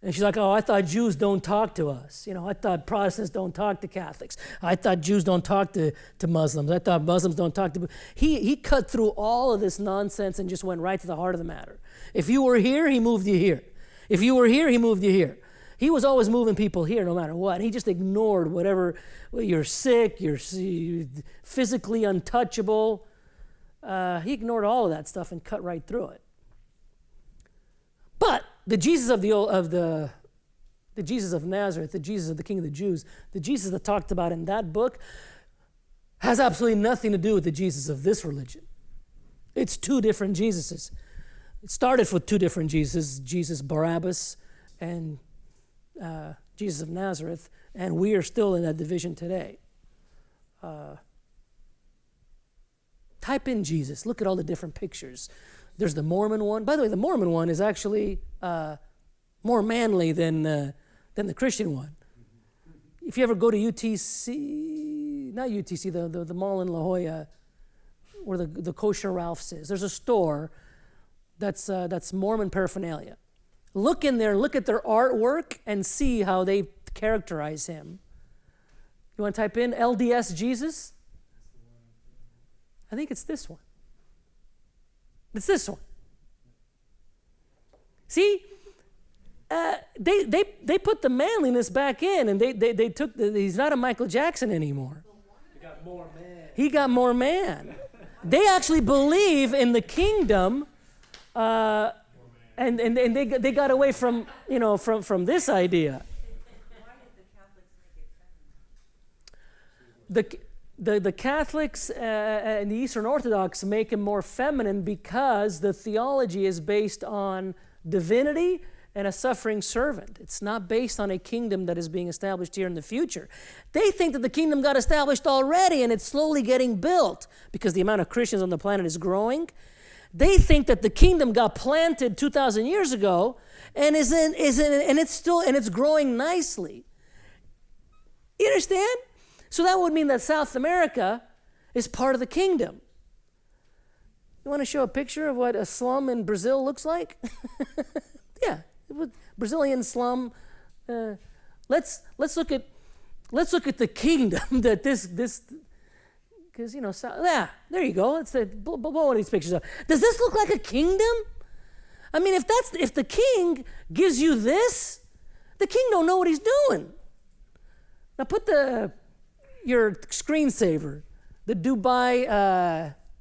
And she's like, I thought Jews don't talk to us. I thought Protestants don't talk to Catholics. I thought Jews don't talk to Muslims. I thought Muslims don't talk to... He cut through all of this nonsense and just went right to the heart of the matter. If you were here, he moved you here. If you were here, he moved you here. He was always moving people here no matter what. He just ignored whatever, you're sick, you're physically untouchable. He ignored all of that stuff and cut right through it. But the Jesus of the Jesus of Nazareth, the Jesus of the King of the Jews, the Jesus that talked about in that book has absolutely nothing to do with the Jesus of this religion. It's two different Jesuses. It started with two different Jesuses, Jesus Barabbas and Jesus of Nazareth, and we are still in that division today. Type in Jesus. Look at all the different pictures. There's the Mormon one. By the way, the Mormon one is actually more manly than the Christian one. If you ever go to UTC, not UTC, the mall in La Jolla, where the Kosher Ralph's is, there's a store that's Mormon paraphernalia. Look in there, look at their artwork, and see how they characterize him. You want to type in LDS Jesus? I think it's this one. It's this one. See, they put the manliness back in, and they took he's not a Michael Jackson anymore. He got more man. He got more man. They actually believe in the kingdom, and they got away from from this idea. Why did the Catholics make it feminine? The Catholics and the Eastern Orthodox make him more feminine because the theology is based on divinity and a suffering servant. It's not based on a kingdom that is being established here in the future. They think that the kingdom got established already and it's slowly getting built because the amount of Christians on the planet is growing. They think that the kingdom got planted 2,000 years ago and it's growing nicely. You understand? So that would mean that South America is part of the kingdom. You want to show a picture of what a slum in Brazil looks like? Yeah, Brazilian slum. Let's look at the kingdom that this because there you go. It's blow one of these pictures up. Does this look like a kingdom? I mean, if the king gives you this, the king don't know what he's doing. Now put your screensaver, the Dubai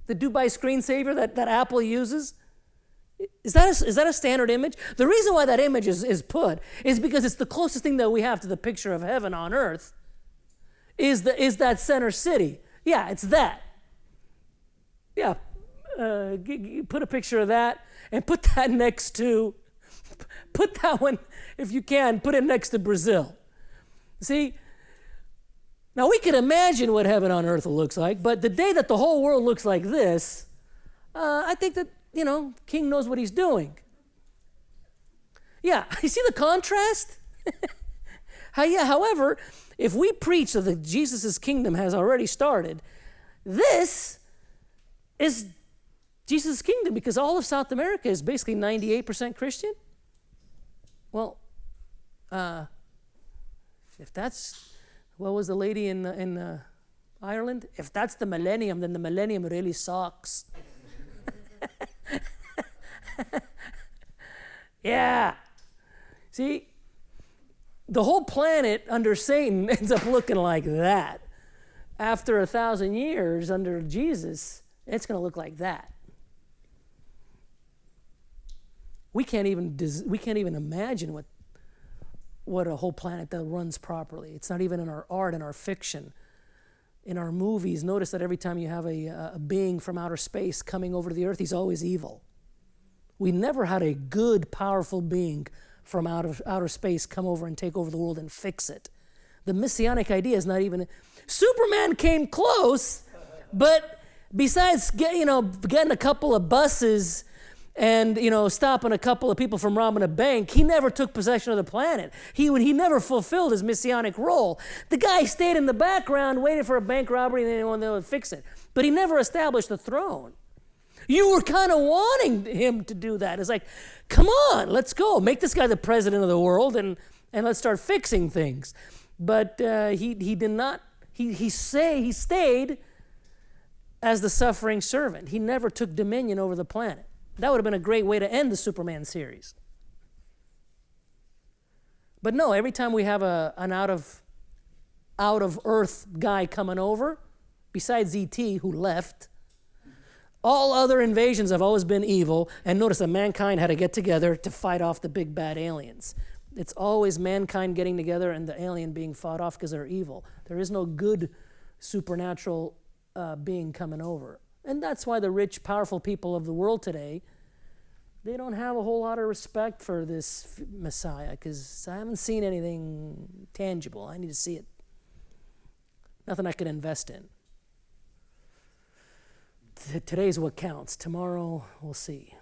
screensaver that Apple uses. Is that a standard image? The reason why that image is put is because it's the closest thing that we have to the picture of heaven on earth. Is that center city? Yeah, it's that. Yeah, put a picture of that and put that one, if you can, put it next to Brazil. See? Now we can imagine what heaven on earth looks like, but the day that the whole world looks like this, I think that, King knows what he's doing. Yeah, you see the contrast? However, if we preach that Jesus' kingdom has already started, this is Jesus' kingdom because all of South America is basically 98% Christian. Well, if that's, what was the lady in Ireland? If that's the millennium, then the millennium really sucks. Yeah. See, the whole planet under Satan ends up looking like that. After 1,000 years under Jesus, it's going to look like that. We can't even imagine what a whole planet that runs properly. It's not even in our art, in our fiction, in our movies. Notice that every time you have a being from outer space coming over to the earth, he's always evil. We never had a good, powerful being from outer space come over and take over the world and fix it. The messianic idea is not even... Superman came close, but besides getting a couple of buses and stopping a couple of people from robbing a bank, he never took possession of the planet. He never fulfilled his messianic role. The guy stayed in the background waiting for a bank robbery and then they would fix it. But he never established the throne. You were kind of wanting him to do that. It's like, come on, let's go. Make this guy the president of the world and let's start fixing things. But he did not. He stayed as the suffering servant. He never took dominion over the planet. That would have been a great way to end the Superman series. But no, every time we have an out of earth guy coming over, besides E.T. who left, all other invasions have always been evil, and notice that mankind had to get together to fight off the big bad aliens. It's always mankind getting together and the alien being fought off because they're evil. There is no good supernatural being coming over. And that's why the rich, powerful people of the world today, they don't have a whole lot of respect for this Messiah because I haven't seen anything tangible. I need to see it. Nothing I can invest in. Today's what counts. Tomorrow, we'll see.